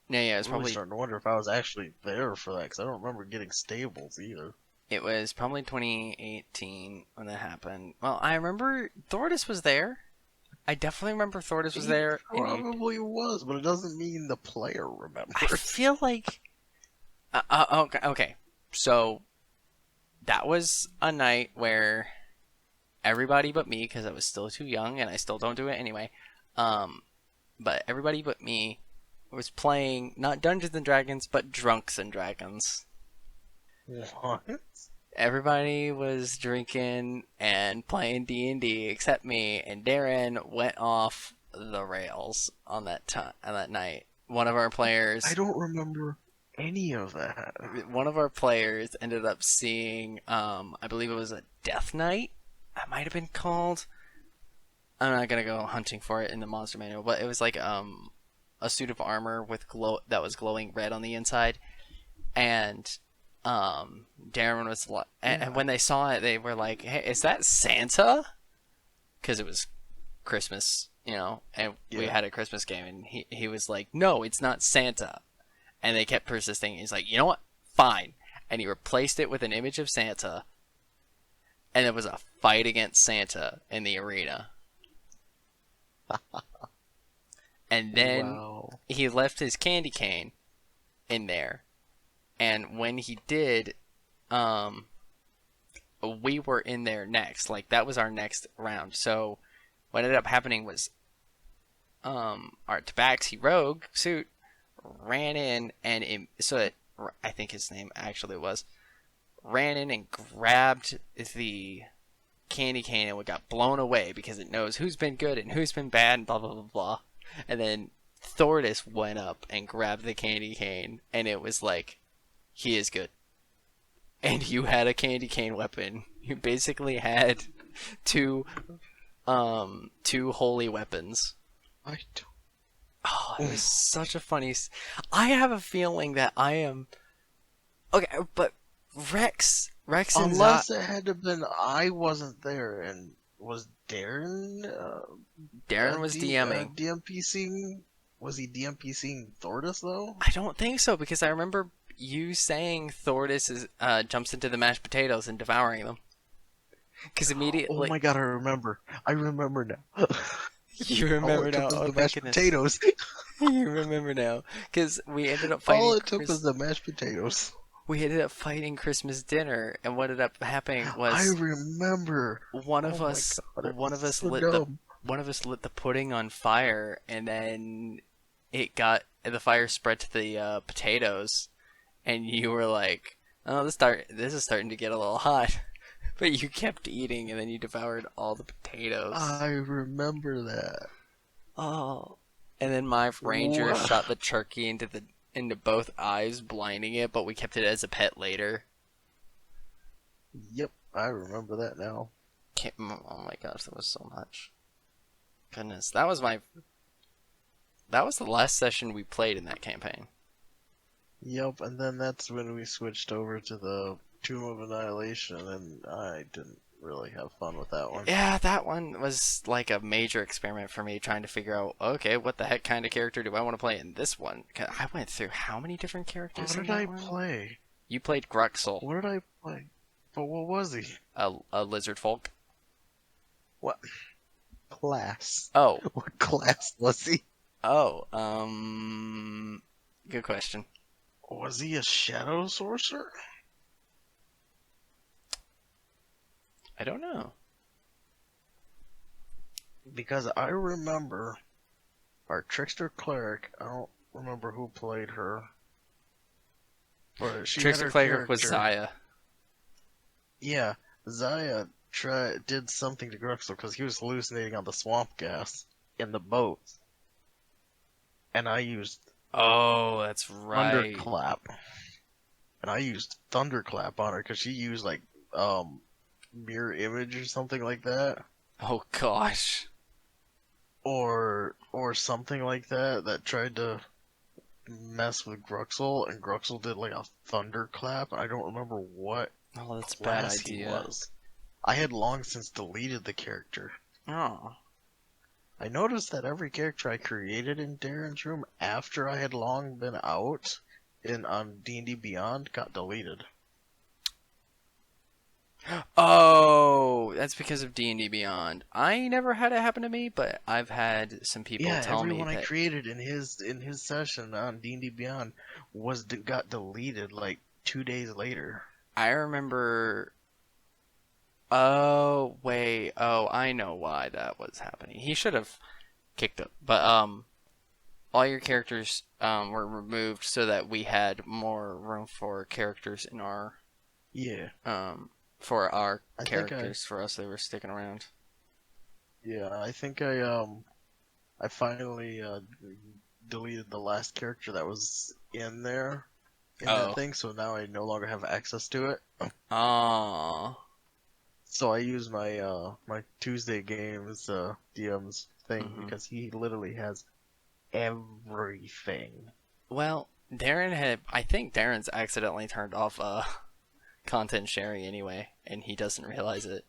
Yeah, it's I'm really probably starting to wonder if I was actually there for that because I don't remember getting stables either. it was probably 2018 when that happened. Well, I remember Thordis was there. I definitely remember Thordis was there. Probably was, but it doesn't mean the player I remembers. feel like okay. So that was a night where everybody but me, because I was still too young and I still don't do it anyway. But everybody but me was playing not Dungeons and Dragons, but Drunks and Dragons. What? Everybody was drinking and playing D&D except me, and Darren went off the rails on that night. One of our players, I don't remember any of that. ended up seeing, I believe it was a Death Knight. That might have been called. I'm not gonna go hunting for it in the monster manual, but it was like a suit of armor with that was glowing red on the inside, and Darren was like, and when they saw it, they were like, "Hey, is that Santa?" Because it was Christmas, and we had a Christmas game, and he was like, "No, it's not Santa," and they kept persisting. He's like, "You know what? Fine," and he replaced it with an image of Santa, and there was a fight against Santa in the arena. And then he left his candy cane in there. And when he did, we were in there next. Like, that was our next round. So what ended up happening was our Tabaxi Rogue suit ran in and I think his name actually was, ran in and grabbed the candy cane and we got blown away because it knows who's been good and who's been bad and blah blah blah blah. And then Thordis went up and grabbed the candy cane and it was like, he is good. And you had a candy cane weapon. You basically had two holy weapons. I don't. Oh, it was such a funny. I have a feeling that I am. Okay, but Rex and Unless it had to have been I wasn't there, and was Darren? Darren was DMing. DMPCing? Was he DMPCing Thordis though? I don't think so because I remember you saying Thordis jumps into the mashed potatoes and devouring them. Because immediately. Oh my god, I remember. I remember now. You remember now? The mashed potatoes. You remember now? Because we ended up fighting. All it took was the mashed potatoes. We ended up fighting Christmas dinner, and what ended up happening was I remember one of us lit the pudding on fire, and then the fire spread to the potatoes, and you were like, "Oh, this is starting to get a little hot," but you kept eating, and then you devoured all the potatoes. I remember that. Oh, and then my ranger shot the turkey into both eyes, blinding it, but we kept it as a pet later. Yep, I remember that now. Oh my gosh, that was so much. Goodness, that was the last session we played in that campaign. Yep, and then that's when we switched over to the Tomb of Annihilation, and I didn't really have fun with that one. Yeah, that one was like a major experiment for me, trying to figure out, okay, what the heck kind of character do I want to play in this one? 'Cause I went through how many different characters What did I play? You played Gruxel. What did I play? But what was he? A lizard folk. What class? Oh. What class was he? Oh, good question. Was he a shadow sorcerer? I don't know. Because I remember our trickster cleric, I don't remember who played her. Or she had Trickster her Cleric was character. Zaya. Yeah, Zaya did something to Gruxel because he was hallucinating on the swamp gas in the boat, and I used Oh, that's right. thunderclap, and I used thunderclap on her because she used like um mirror image or something like that, Oh gosh. or something like that that tried to mess with Gruxel, and Gruxel did like a thunderclap. I don't remember what Oh, that's a bad class he idea. was. I had long since deleted the character. Oh. I noticed that every character I created in Darren's room after I had long been out in on D&D Beyond got deleted. Oh, that's because of D&D Beyond. I never had it happen to me, but I've had some people Yeah, tell me everyone I that created in his session on D&D Beyond got deleted like 2 days later. I remember. Oh, wait. Oh, I know why that was happening. He should have kicked it. But all your characters were removed so that we had more room for characters in our Yeah, um for our I think I characters for us they were sticking around. yeah I think I finally deleted the last character that was in there in that Oh. thing, so now I no longer have access to it. Oh. So I use my Tuesday games DM's thing Mhm. because he literally has everything. Well, Darren had. I think Darren's accidentally turned off content sharing anyway, and he doesn't realize it.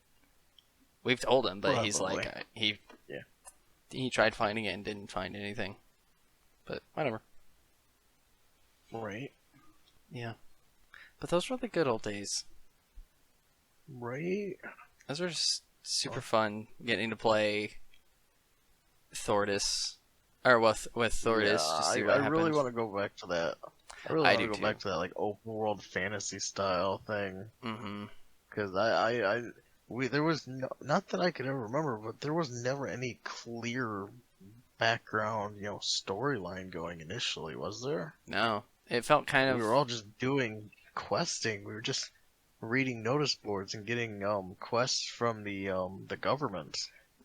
We've told him, but he's like Probably. Yeah. he tried finding it and didn't find anything. But whatever. Right. Yeah. But those were the good old days. Right. Those were just super Oh, fun getting to play Thordis, or with yeah, Thordis to see I what really happened. want to go back to that. I really I want do to go back too. to that like open world fantasy style thing Mm-hmm. because we there was no, not that I could ever remember, but there was never any clear background, storyline going initially, was there? No, it felt kind We of were all just doing questing. We were just reading notice boards and getting quests from the government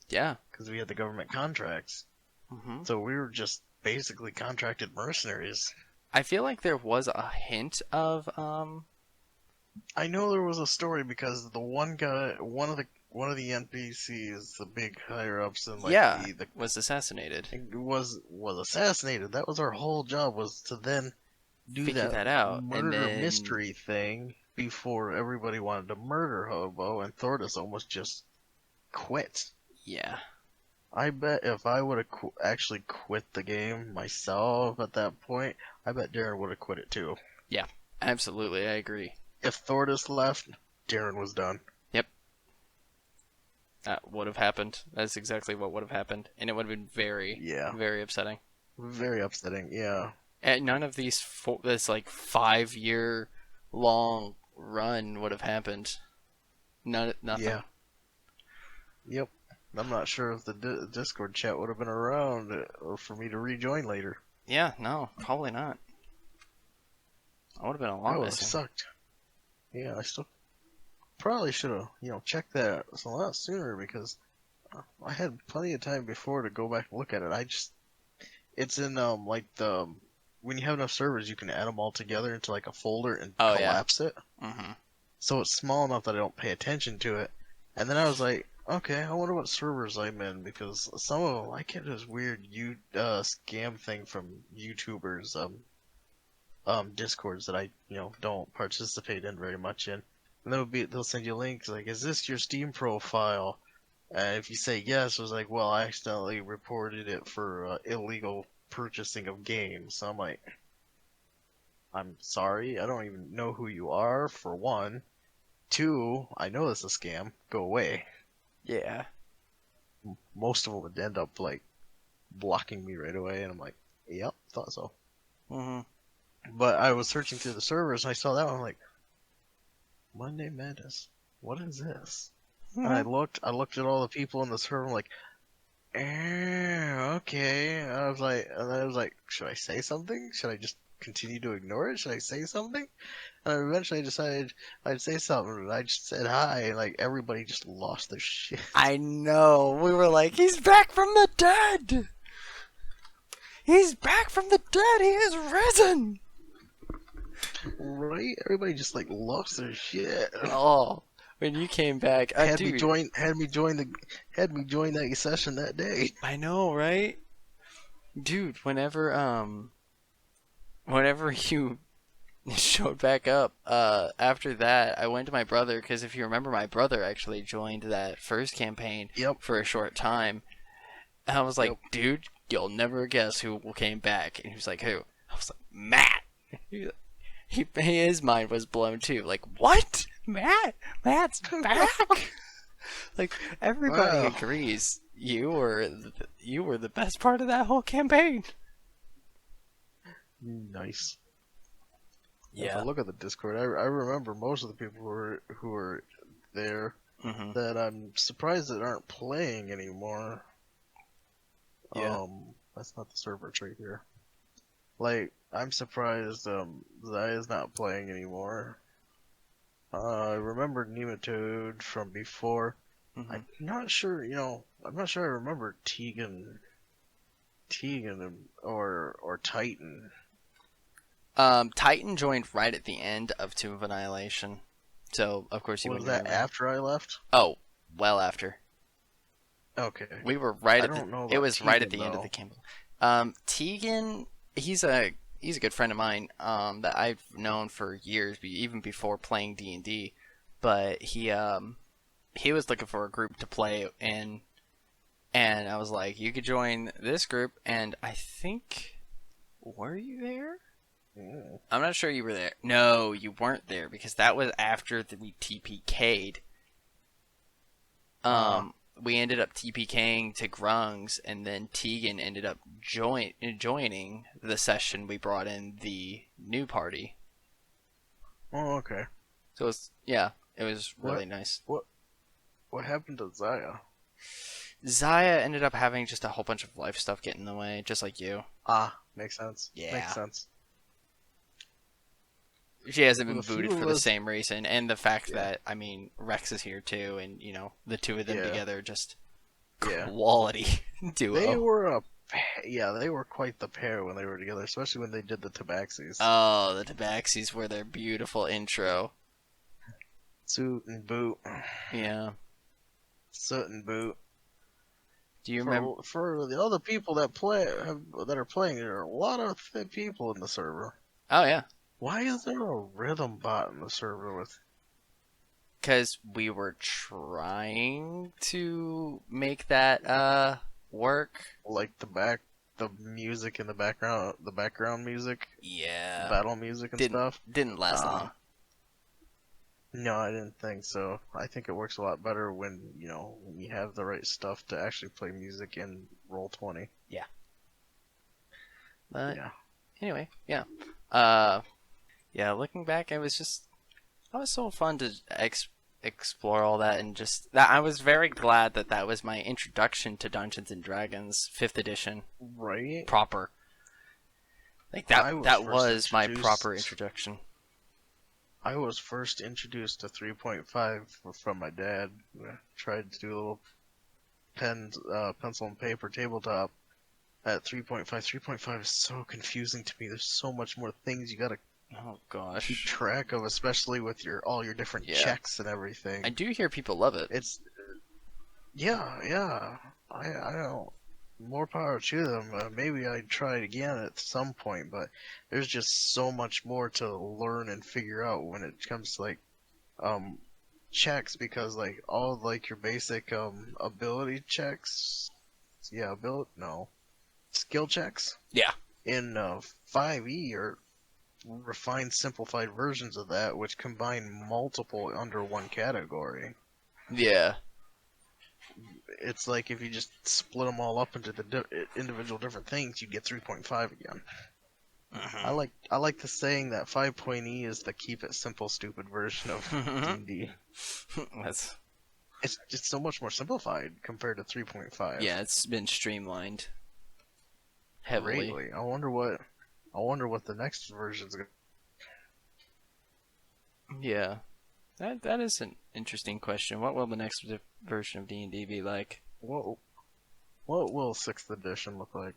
yeah. because we had the government contracts. Mm-hmm. So we were just basically contracted mercenaries. I feel like there was a hint of I know there was a story because the one guy, one of the NPCs, the big higher ups, and like yeah, the was assassinated. was assassinated. That was our whole job, was to then do Figure that that out, and murder then mystery thing before everybody wanted to murder Hobo, and Thordis almost just quit. yeah. I bet if I would have actually quit the game myself at that point, I bet Darren would have quit it too. Yeah, absolutely, I agree. If Thordis left, Darren was done. Yep, that would have happened. That's exactly what would have happened, and it would have been very, Yeah, very upsetting. very upsetting. Yeah, And none of this like 5 year long run would have happened. None, nothing. yeah, yep. I'm not sure if the Discord chat would have been around or for me to rejoin later. Yeah, no, probably not. I would have been a That lot would have missing. sucked. Yeah, I still probably should have, checked that a lot sooner because I had plenty of time before to go back and look at it. It's in like the when you have enough servers, you can add them all together into like a folder and Oh yeah. collapse it. Mm-hmm. So it's small enough that I don't pay attention to it. And then I was like, okay, I wonder what servers I'm in because some of them I get this weird scam thing from YouTubers discords that I don't participate in very much in. And they'll send you links like, is this your Steam profile? And if you say yes, it was like, well, I accidentally reported it for illegal purchasing of games. So I'm like, I'm sorry, I don't even know who you are, for one. Two, I know this is a scam. Go away. Yeah. Most of them would end up like blocking me right away, and I'm like, yep, thought so. Mm-hmm. But I was searching through the servers and I saw that one. I'm like, Monday Madness. What is this? And I looked at all the people in the server. I'm like, okay. And I was like, should I say something? Should I just continue to ignore it? Should I say something? And eventually I decided I'd say something. And I just said hi, and like everybody just lost their shit. I know. We were like, he's back from the dead. He's back from the dead. He is risen. Right? Everybody just like lost their shit. Oh, when you came back, dude. Had me join that session that day. I know, right? Dude, whenever you showed back up, after that, I went to my brother, because if you remember, my brother actually joined that first campaign Yep. for a short time. And I was like, Yep. dude, you'll never guess who came back. And he was like, who? I was like, Matt. His mind was blown too. Like, what? Matt's back? Like, everybody Wow. agrees you were the best part of that whole campaign. Nice. If Yeah. I look at the Discord, I remember most of the people who were there Mm-hmm. that I'm surprised that aren't playing anymore. Yeah. That's not the server tree here. Like, I'm surprised Zaya's not playing anymore. I remember Nematode from before. Mm-hmm. I'm not sure, I'm not sure I remember Tegan or Titan. Titan joined right at the end of Tomb of Annihilation, so of course you Was wouldn't that remember. after I left? Oh, well after. Okay. We were right I at the. don't know It about was right at Tegan, the end of though. the campaign. Tegan, he's a good friend of mine. That I've known for years, even before playing D&D. But he was looking for a group to play in, and I was like, you could join this group. And I think, were you there? Mm. I'm not sure you were there. No, you weren't there because that was after we TPK'd. We ended up TPKing to Grungs, and then Tegan ended up joining the session. We brought in the new party. Oh, okay. So it was really nice. What happened to Zaya? Zaya ended up having just a whole bunch of life stuff get in the way, just like you. Makes sense. Yeah. Makes sense. She hasn't With been a few booted for of the us, same reason, and the fact yeah, that Rex is here too, and the two of them yeah, together just yeah. quality They duo. were they were quite the pair when they were together, especially when they did the Tabaxis. Oh, the Tabaxis were their beautiful intro. Suit and boot. Yeah. Soot and boot. Do you remember? For the other people that are playing, there are a lot of people in the server. Oh yeah, Why is there a rhythm bot in the server with? because we were trying to make that work. Like the music in the background music, Yeah. battle music and stuff. Didn't last long. No, I didn't think so. I think it works a lot better when you have the right stuff to actually play music in Roll20. Yeah. But Yeah. anyway, yeah. Yeah. Looking back, that was so fun to explore all that, and just that I was very glad that was my introduction to Dungeons and Dragons 5th edition Right. proper. Like that was my proper introduction. I was first introduced to 3.5 from my dad. I tried to do a little pencil and paper tabletop at 3.5. 3.5 is so confusing to me. There's so much more things you gotta Oh keep gosh. track of, especially with all your different Yeah. checks and everything. I do hear people love it. It's yeah. I don't. More power to them. Maybe I'd try it again at some point, but there's just so much more to learn and figure out when it comes to um checks, because all your basic ability checks, skill checks Yeah. in 5e are refined, simplified versions of that, which combine multiple under one category. Yeah. It's like if you just split them all up into the individual different things, you get 3.5 again. Mm-hmm. I like the saying that 5.e is the keep it simple stupid version of D&D. That's It's just so much more simplified compared to 3.5. yeah. It's been streamlined heavily. Greatly. I wonder I wonder what the next version's gonna. Yeah, that is an interesting question. What will the next version of D&D be like? What what will sixth edition look like?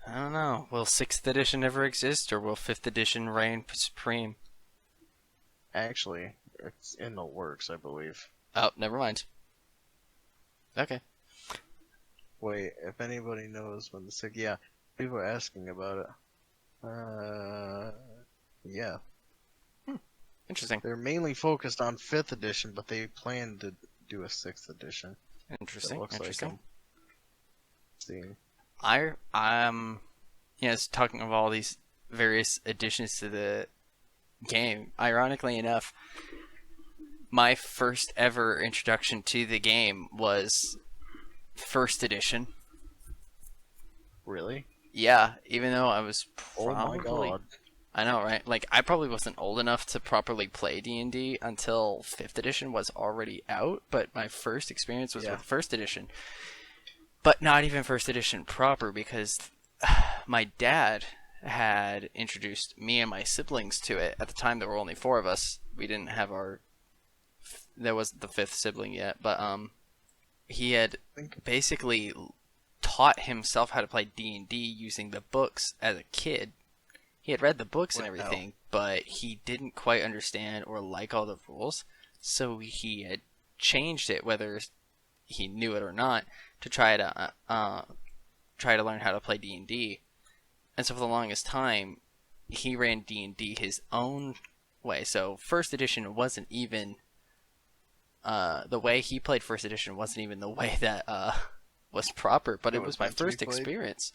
I don't know. Will 6th edition ever exist, or will 5th edition reign supreme? Actually, it's in the works, I believe. Oh, never mind. Okay. Wait, if anybody knows when the sixth, yeah, people are asking about it. Yeah, Interesting. they're mainly focused on fifth edition, but they plan to do a sixth edition. It Interesting. looks like Interesting. I'm seeing. I'm yes, talking of all these various additions to the game. Ironically enough, my first ever introduction to the game was first edition. Really? Yeah, even though I was Oh my probably, god. I know, right? Like I probably wasn't old enough to properly play D&D until 5th edition was already out, but my first experience was Yeah. with first edition. But not even first edition proper, because my dad had introduced me and my siblings to it. At the time there were only four of us. We didn't have our, there wasn't the fifth sibling yet, but he had Think basically taught himself how to play D&D using the books as a kid. He had read the books and wow. everything, but he didn't quite understand or like all the rules, so he had changed it, whether he knew it or not, to try to learn how to play D&D. And so for the longest time, he ran D&D his own way. So first edition wasn't even the way he played first edition wasn't even the way that was proper, but It it was was my meant to be first played. experience.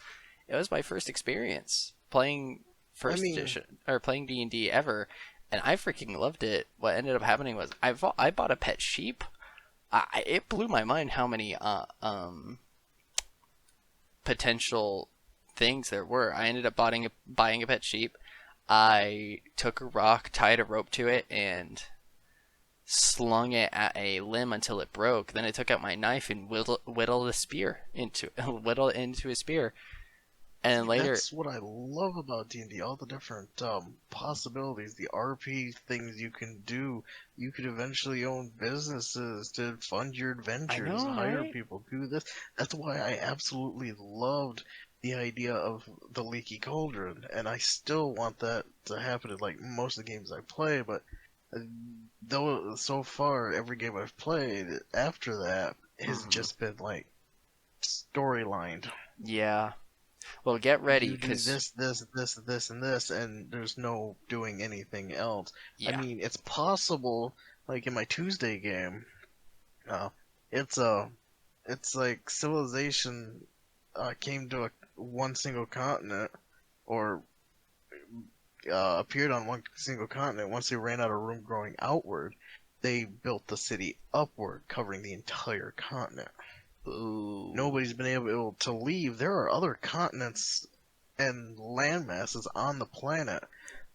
It was my first experience playing I first mean, edition or playing D&D ever, and I freaking loved it. What ended up happening was I bought a pet sheep. It blew my mind how many potential things there were. I ended up buying a pet sheep. I took a rock, tied a rope to it, and slung it at a limb until it broke. Then I took out my knife and whittled a spear into whittled it into a spear. And see, later, that's what I love about D&D. All the different possibilities, the RP things you can do. You could eventually own businesses to fund your I adventures, know, hire right? people, do this. That's why I absolutely loved the idea of the leaky cauldron, and I still want that to happen in like most of the games I play. But uh, though so far every game I've played after that has Hmm. just been like storylined. Yeah. Well, get ready, You do cause this, and this, and there's no doing anything else. I yeah. mean, it's possible, like in my Tuesday game, uh, it's a, it's like civilization came to one single continent, or appeared on one single continent. Once they ran out of room growing outward, they built the city upward, covering the entire continent. Ooh. Nobody's been able to leave. There are other continents and land masses on the planet,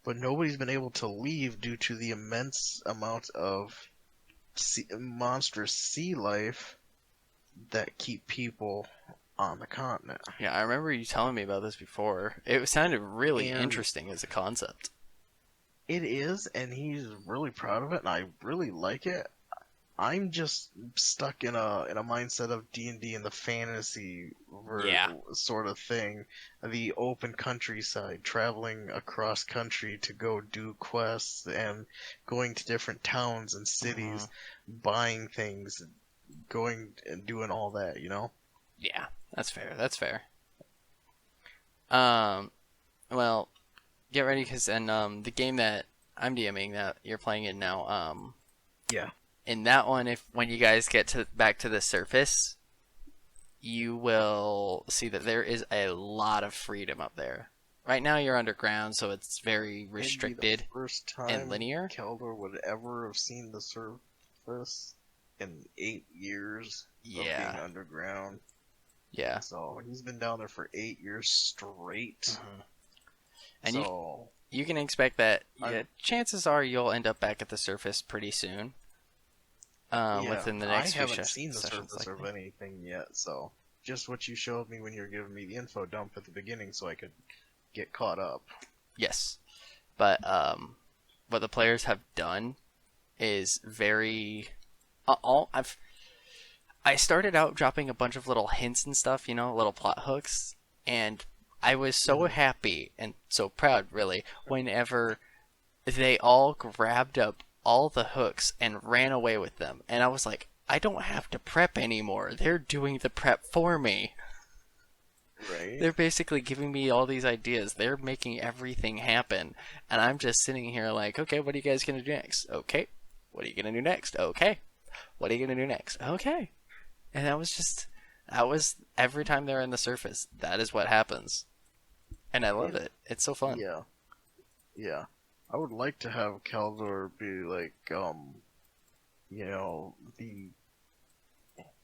but nobody's been able to leave due to the immense amount of monstrous sea life that keep people on the continent. Yeah, I remember you telling me about this before. It sounded really And interesting as a concept. it is, and he's really proud of it, and I really like it. I'm just stuck in a mindset of D&D and the fantasy Yeah. sort of thing, the open countryside, traveling across country to go do quests and going to different towns and Hmm. cities, buying things, going and doing all that, you know? Yeah, that's fair. That's fair. Um, well, get ready, cause and the game that I'm DMing that you're playing in now, Yeah. in that one, if when you guys get to back to the surface, you will see that there is a lot of freedom up there. Right now, you're underground, so it's very It'd be the restricted first and time linear. Keldor would ever have seen the surface in 8 years of being Yeah, underground. yeah. So he's been down there for 8 years straight. Hmm. And So you can expect that. Yeah, I'm chances are you'll end up back at the surface pretty soon. yeah, Within the I next few haven't seen the sessions, surface of likely. anything yet. So just what you showed me when you were giving me the info dump at the beginning, so I could get caught up. Yes, but what the players have done is very all I started out dropping a bunch of little hints and stuff, you know, little plot hooks, and I was so Hmm. happy and so proud, really, whenever they all grabbed up all the hooks and ran away with them. And I was like, I don't have to prep anymore. They're doing the prep for me. Right? They're basically giving me all these ideas. They're making everything happen. And I'm just sitting here like, okay, what are you guys going to do next? Okay. What are you going to do next? Okay. What are you going to do next? Okay. And that was every time they're in the surface. That is what happens. And I love And it. It's so fun. yeah, yeah. I would like to have Kaldor be like, you know,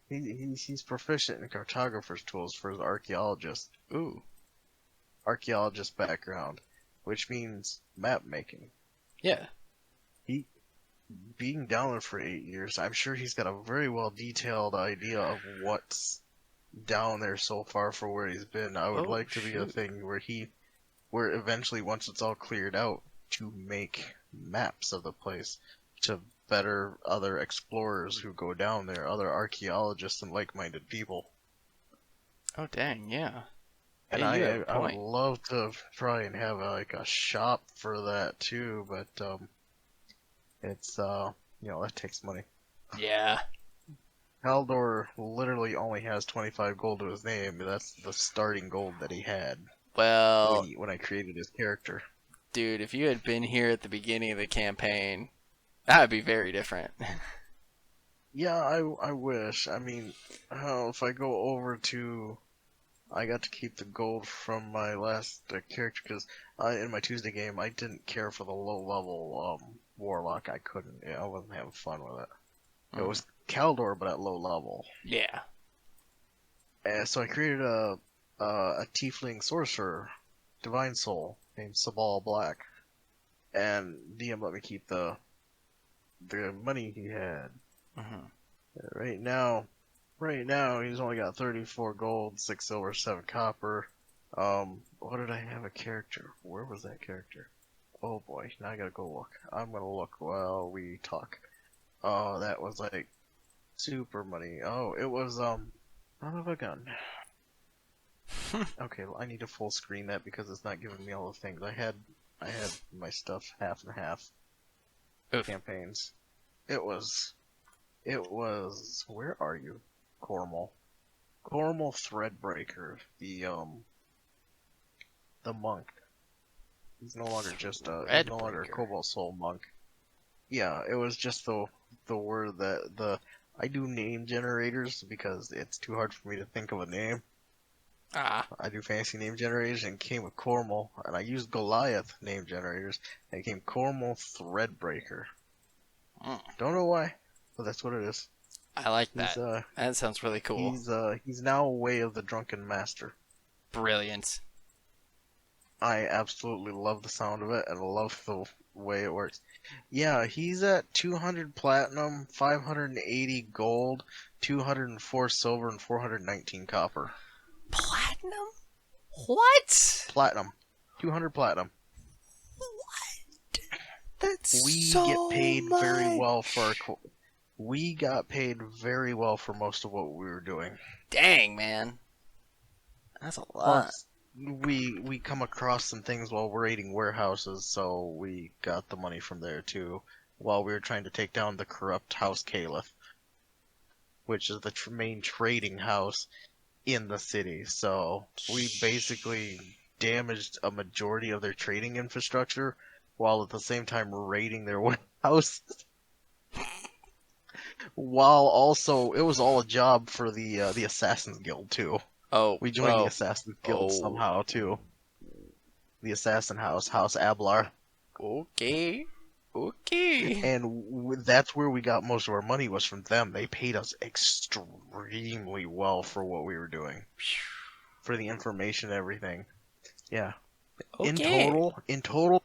he's proficient in cartographer's tools for his Ooh. archaeologist background, which means map making. Yeah. He being down there for 8 years, I'm sure he's got a very well detailed idea of what's down there so far for where he's been. I would Oh, like to be a shoot. thing where eventually once it's all cleared out, to make maps of the place to better other explorers who go down there, other archaeologists and like-minded people. Oh, dang. Yeah. And Yeah, you have a I would point. love to try and have like a shop for that too, but it's that takes money. Yeah. Haldor literally only has 25 gold to his name. That's the starting gold that he had Well, when I created his character. dude, if you had been here at the beginning of the campaign, that would be very different. Yeah, I wish. I mean, if I go over to, I got to keep the gold from my last character because in my Tuesday game I didn't care for the low level warlock. I couldn't. Yeah, I wasn't having fun with it. It Mm. was Kaldor, but at low level. Yeah. And so I created a tiefling sorcerer, divine soul named Sabal Black, and DM let me keep the money he had. Hmm. Right now, right now he's only got 34 gold, 6 silver, 7 copper. What did I have a character? Where was that character? Oh boy, now I gotta go look. I'm gonna look while we talk. Oh, that was like super money. Oh, it was son of a gun. Okay, well, I need to full screen that because it's not giving me all the things. I had my stuff half and half Oof. campaigns. It was where are you? Cormal. Cormal Threadbreaker, the monk. He's no longer a Redbreaker. Cobalt Soul monk. Yeah, it was just the word that the I do name generators because it's too hard for me to think of a name. Ah. I do fancy name generators and came with Cormal, and I used Goliath name generators and it came Cormal Threadbreaker. Mm. Don't know why, but that's what it is. I like He's that. That sounds really cool. he's now Way of the Drunken Master. Brilliant. I absolutely love the sound of it and love the way it works. Yeah, he's at 200 platinum, 580 gold, 204 silver, and 419 copper. Platinum? What? Platinum. 200 platinum. What? That's We get so paid very much. well for we got paid very well for most of what we were doing. Dang, man. That's a lot. Plus, we come across some things while we're raiding warehouses, so we got the money from there too. While we were trying to take down the corrupt House Caliph, which is the main trading house in the city. So we basically damaged a majority of their trading infrastructure, while at the same time raiding their warehouse. While also, it was all a job for the Assassin's Guild too. Oh, We joined the well. Assassin's Guild Oh. somehow too. The Assassin House, House Ablar, Okay. Okay. and that's where we got most of our money was from them. They paid us extremely well for what we were doing, for the information and everything. Yeah. Okay. In total,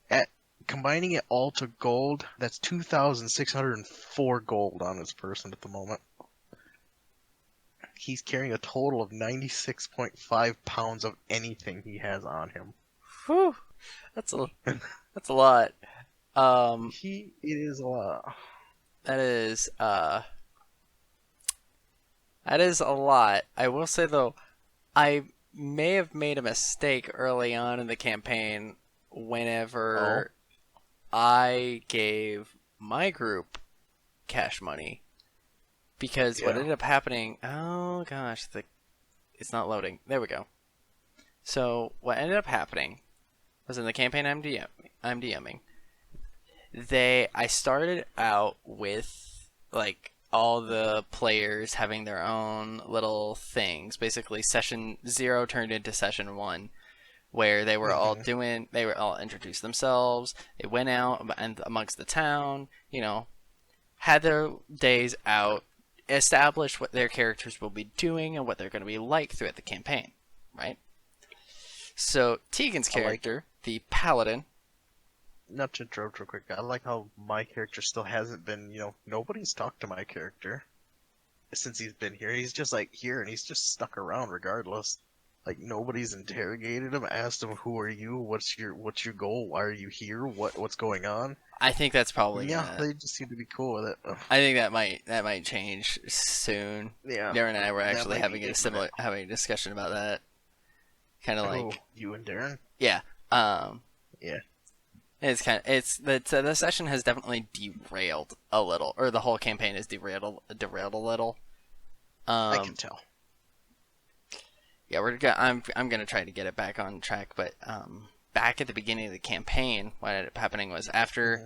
at combining it all to gold, that's 2,604 gold on this person at the moment. he's carrying a total of 96.5 pounds of anything he has on him. Whew, that's a that's a lot. Um, It is a lot. that is that is a lot. I will say though, I may have made a mistake early on in the campaign Oh, whenever I gave my group cash money because what yeah. ended up happening, oh gosh, it's not loading. There we go. So what ended up happening was in the campaign I'm DMing. I started out with like all the players having their own little things. Basically, session 0 turned into session 1, where Hmm. they were all introduced themselves. They went out and amongst the town, had their days out, established what their characters will be doing and what they're going to be like throughout the campaign, right? So Tegan's I like, character, the paladin. not to interrupt real quick, I like how my character still hasn't been, nobody's talked to my character since he's been here. He's just like here and he's just stuck around regardless. Like nobody's interrogated him, asked him who are you, what's your goal, why are you here, what's going on? I think that's probably Yeah, gonna. they just seem to be cool with it. Ugh. I think that might change soon. Yeah, Darren and I were that actually might be ignorant. having a discussion about that. Kind of Who, like, you and Darren? yeah. Um, Yeah. it's the session has definitely derailed a little, or the whole campaign is derailed a little. I can Um, tell. yeah, I'm gonna try to get it back on track, but back at the beginning of the campaign, what ended up happening was after Hmm.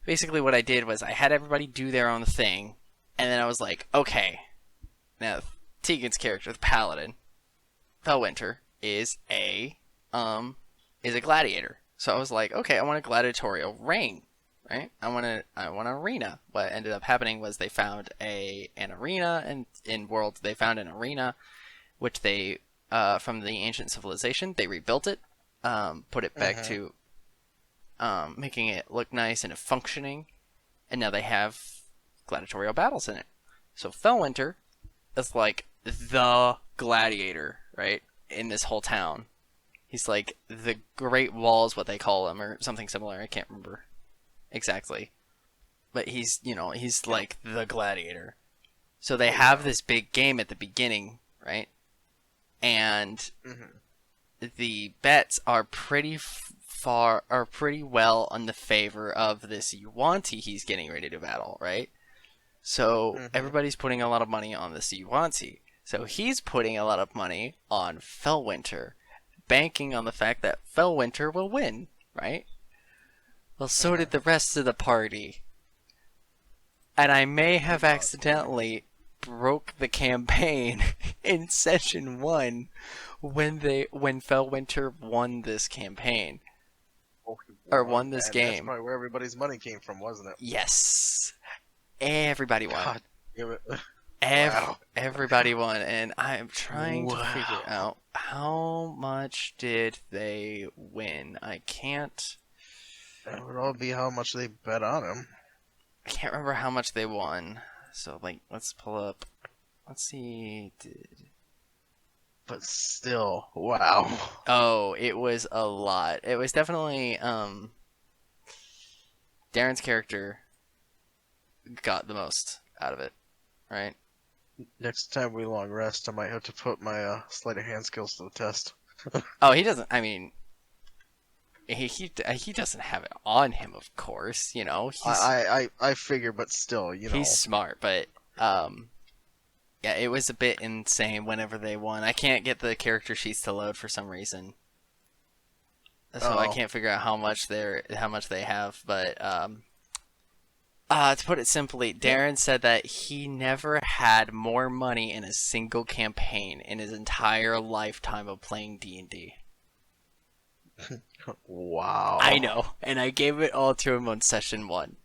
basically what I did was I had everybody do their own thing, and then I was like, okay, now Tegan's character, the paladin, Felwinter, um is a gladiator. So I was like, okay, I want a gladiatorial reign, right? I want an arena. What ended up happening was they found an arena, and in World they found an arena which they from the ancient civilization they rebuilt it, put it back Hmm. to making it look nice and functioning, and now they have gladiatorial battles in it. So Felwinter is like the gladiator, right, in this whole town. He's like the Great Wall is what they call him, or something similar. I can't remember exactly, but he's Yeah. like the gladiator. So they Oh have yeah. this big game at the beginning, right? And Hmm. the bets are pretty well on the favor of this Yuanti he's getting ready to battle, right? So Hmm. everybody's putting a lot of money on this Yuanti. So he's putting a lot of money on Felwinter, banking on the fact that Felwinter will win, right? Well, so did Hmm. the rest of the party. And I may have About time. accidentally broke the campaign in session 1 when Felwinter won this campaign, Oh, he or won, won this and that's game. probably where everybody's money came from, wasn't it? Yes. Everybody won. God damn it. Wow. Everybody won, and I'm trying to figure Wow. out how much did they win. That would all be how much they bet on him. I can't remember how much they won. So like, let's pull up. Let's see. But still, wow. Oh, it was a lot. It was definitely Darren's character got the most out of it, right? Next time we long rest, I might have to put my sleight of hand skills to the test. Oh, he doesn't. I mean, he doesn't have it on him, of course. I figure, but still, He's smart, but yeah, it was a bit insane whenever they won. I can't get the character sheets to load for some reason, so I Oh, can't figure out how much they have. But to put it simply, yeah. Darren said that he never had more money in a single campaign in his entire lifetime of playing D&D. I Wow. know, and I gave it all to him on session 1.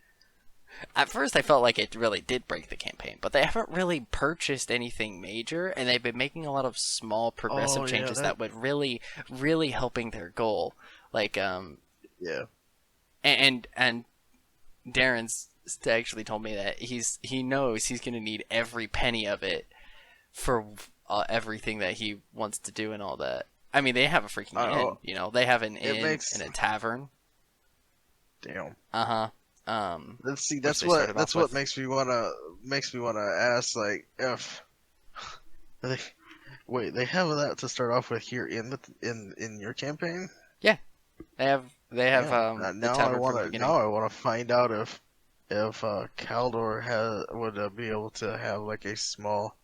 At first, I felt like it really did break the campaign, but they haven't really purchased anything major, and they've been making a lot of small progressive Oh yeah, changes that that would really helping their goal. Like, yeah. and Darren's actually told me that he knows he's gonna need every penny of it for everything that he wants to do and all that. I mean, they have a freaking inn. Oh, You know, they have an it inn makes and a tavern. damn. Uh huh. Let's see. Which they started off That's what with. makes me wanna ask, like, if they wait, they have that to start off with here in your campaign. Yeah, they have Damn. the tavern from the beginning. Now I wanna find out if Kaldor would be able to have like a small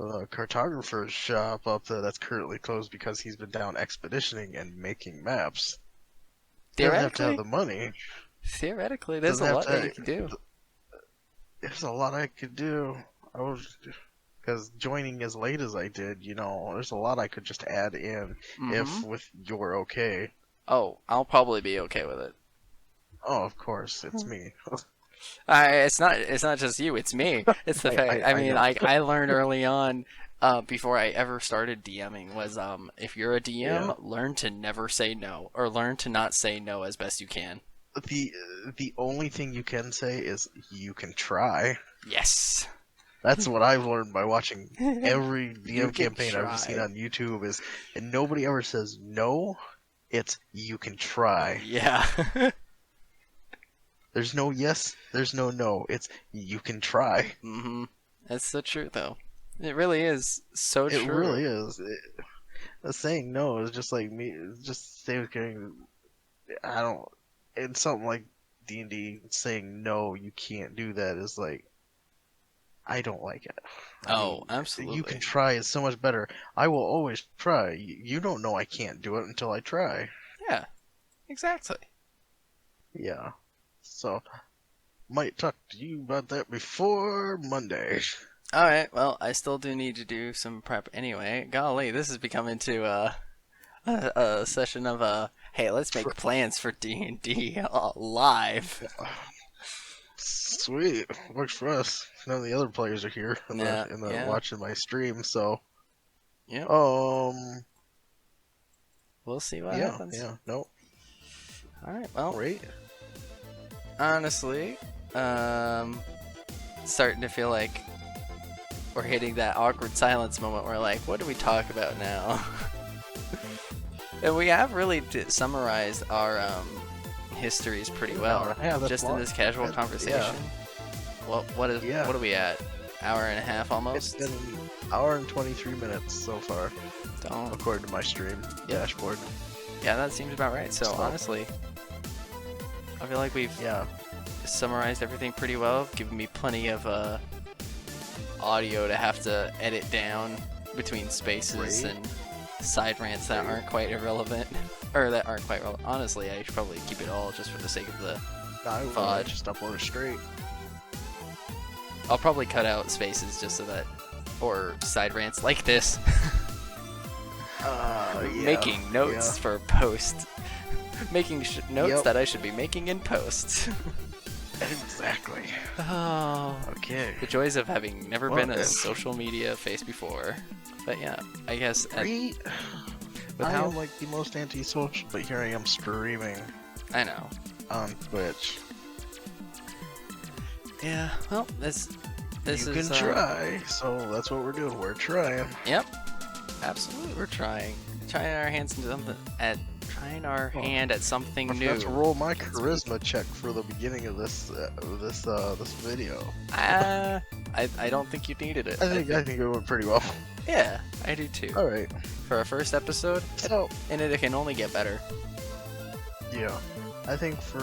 cartographer's shop up there that's currently closed because he's been down expeditioning and making maps. He doesn't have to have Theoretically, the money. theoretically, there's Doesn't a have lot that you to. can do. There's a lot I could do. I was because joining as late as I did, there's a lot I could just add in Mm-hmm. if with you're okay. Oh, I'll probably be okay with it. Oh, of course, it's me. It's not just you, it's me. It's the fact. I I mean, know. I learned early on, before I ever started DMing, was if you're a Yeah. DM, learn to never say no, or learn to not say no as best you can. The the only thing you can say is you can try. Yes. That's what I've learned by watching every You DM can campaign I've seen try. on YouTube and nobody ever says no. It's you can try. Yeah. There's no yes, there's no no. It's you can try. Mm-hmm. That's so true, though. It really is so It true. really is. Saying no is just like me. Just same thing. I don't. In something like D&D, saying no, you can't do that is like I don't like it. I Oh, mean, you can absolutely. try is so much better. I will always try. You don't know I can't do it until I try. Yeah, exactly. Yeah. So might talk to you about that before Monday. All right. Well, I still do need to do some prep anyway. Golly, this has become into a session of hey, let's make plans for D&D live. Sweet, works for us. None of the other players are here Yeah, in the yeah, watching my stream, so yep. um We'll see what yeah, happens. no, All right. Well, great. honestly, starting to feel like we're hitting that awkward silence moment where like, what do we talk about now? And we have really summarized our histories pretty well, Yeah, that's just in long. this casual Yeah, conversation. What yeah. what are we at? Hour and a half It's almost. been an hour and 23 minutes so far, Don't. according to my stream Yep. dashboard. Yeah, that seems about right. So So- honestly, I feel like we've Yeah, summarized everything pretty well, given me plenty of audio to have to edit down between spaces Right. and side rants that Right. aren't quite irrelevant, or that aren't quite relevant. Honestly, I should probably keep it all just for the sake of the. I would VOD. just upload it straight. I'll probably cut out spaces just so that, or side rants like this, Yeah, making notes for post, making notes Yep. that I should be making in post. Exactly. Oh. Okay. The joys of having never Well, been a if- social media face before. But yeah, I guess Right? with I how am like the most antisocial, but here I am streaming I know. on Twitch. Yeah. Well, this You is can try, so that's what we're doing. We're trying. Yep. Absolutely, we're trying our hands into something at trying our hand at something I new. forgot to roll my charisma check for the beginning of this video. I don't think you needed it. I think it went pretty well. Yeah, I do too. All right. For a first episode, So and it can only get better. yeah, I think for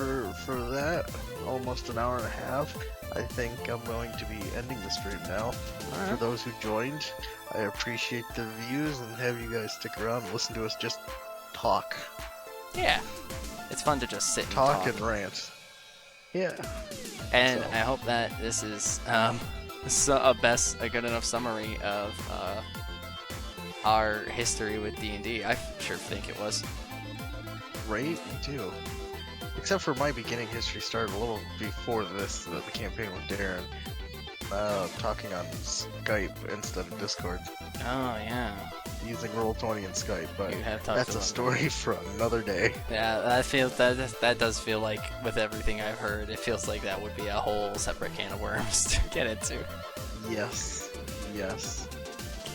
that almost an hour and a half, I think I'm going to be ending the stream now. For Alright. those who joined, I appreciate the views and have you guys stick around and listen to us just talk, Yeah, it's fun to just sit and talk talk. and rant. Yeah. And So- I hope that this is a good enough summary of our history with D&D. I sure think it was. Right? Me too. Except for my beginning history started a little before this, the campaign with Darren. Talking on Skype instead of Discord, Oh yeah, using Roll20 and Skype, but you have talked that's a about story for another day. that. Yeah, that does feel like, with everything I've heard, it feels like that would be a whole separate can of worms to get into. Yes. Yes.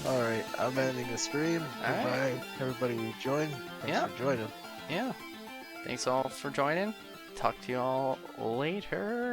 Alright, I'm ending the stream. All right. Goodbye, everybody who joined. Thanks Yeah. for joining. Yeah. Thanks all for joining. Talk to you all later.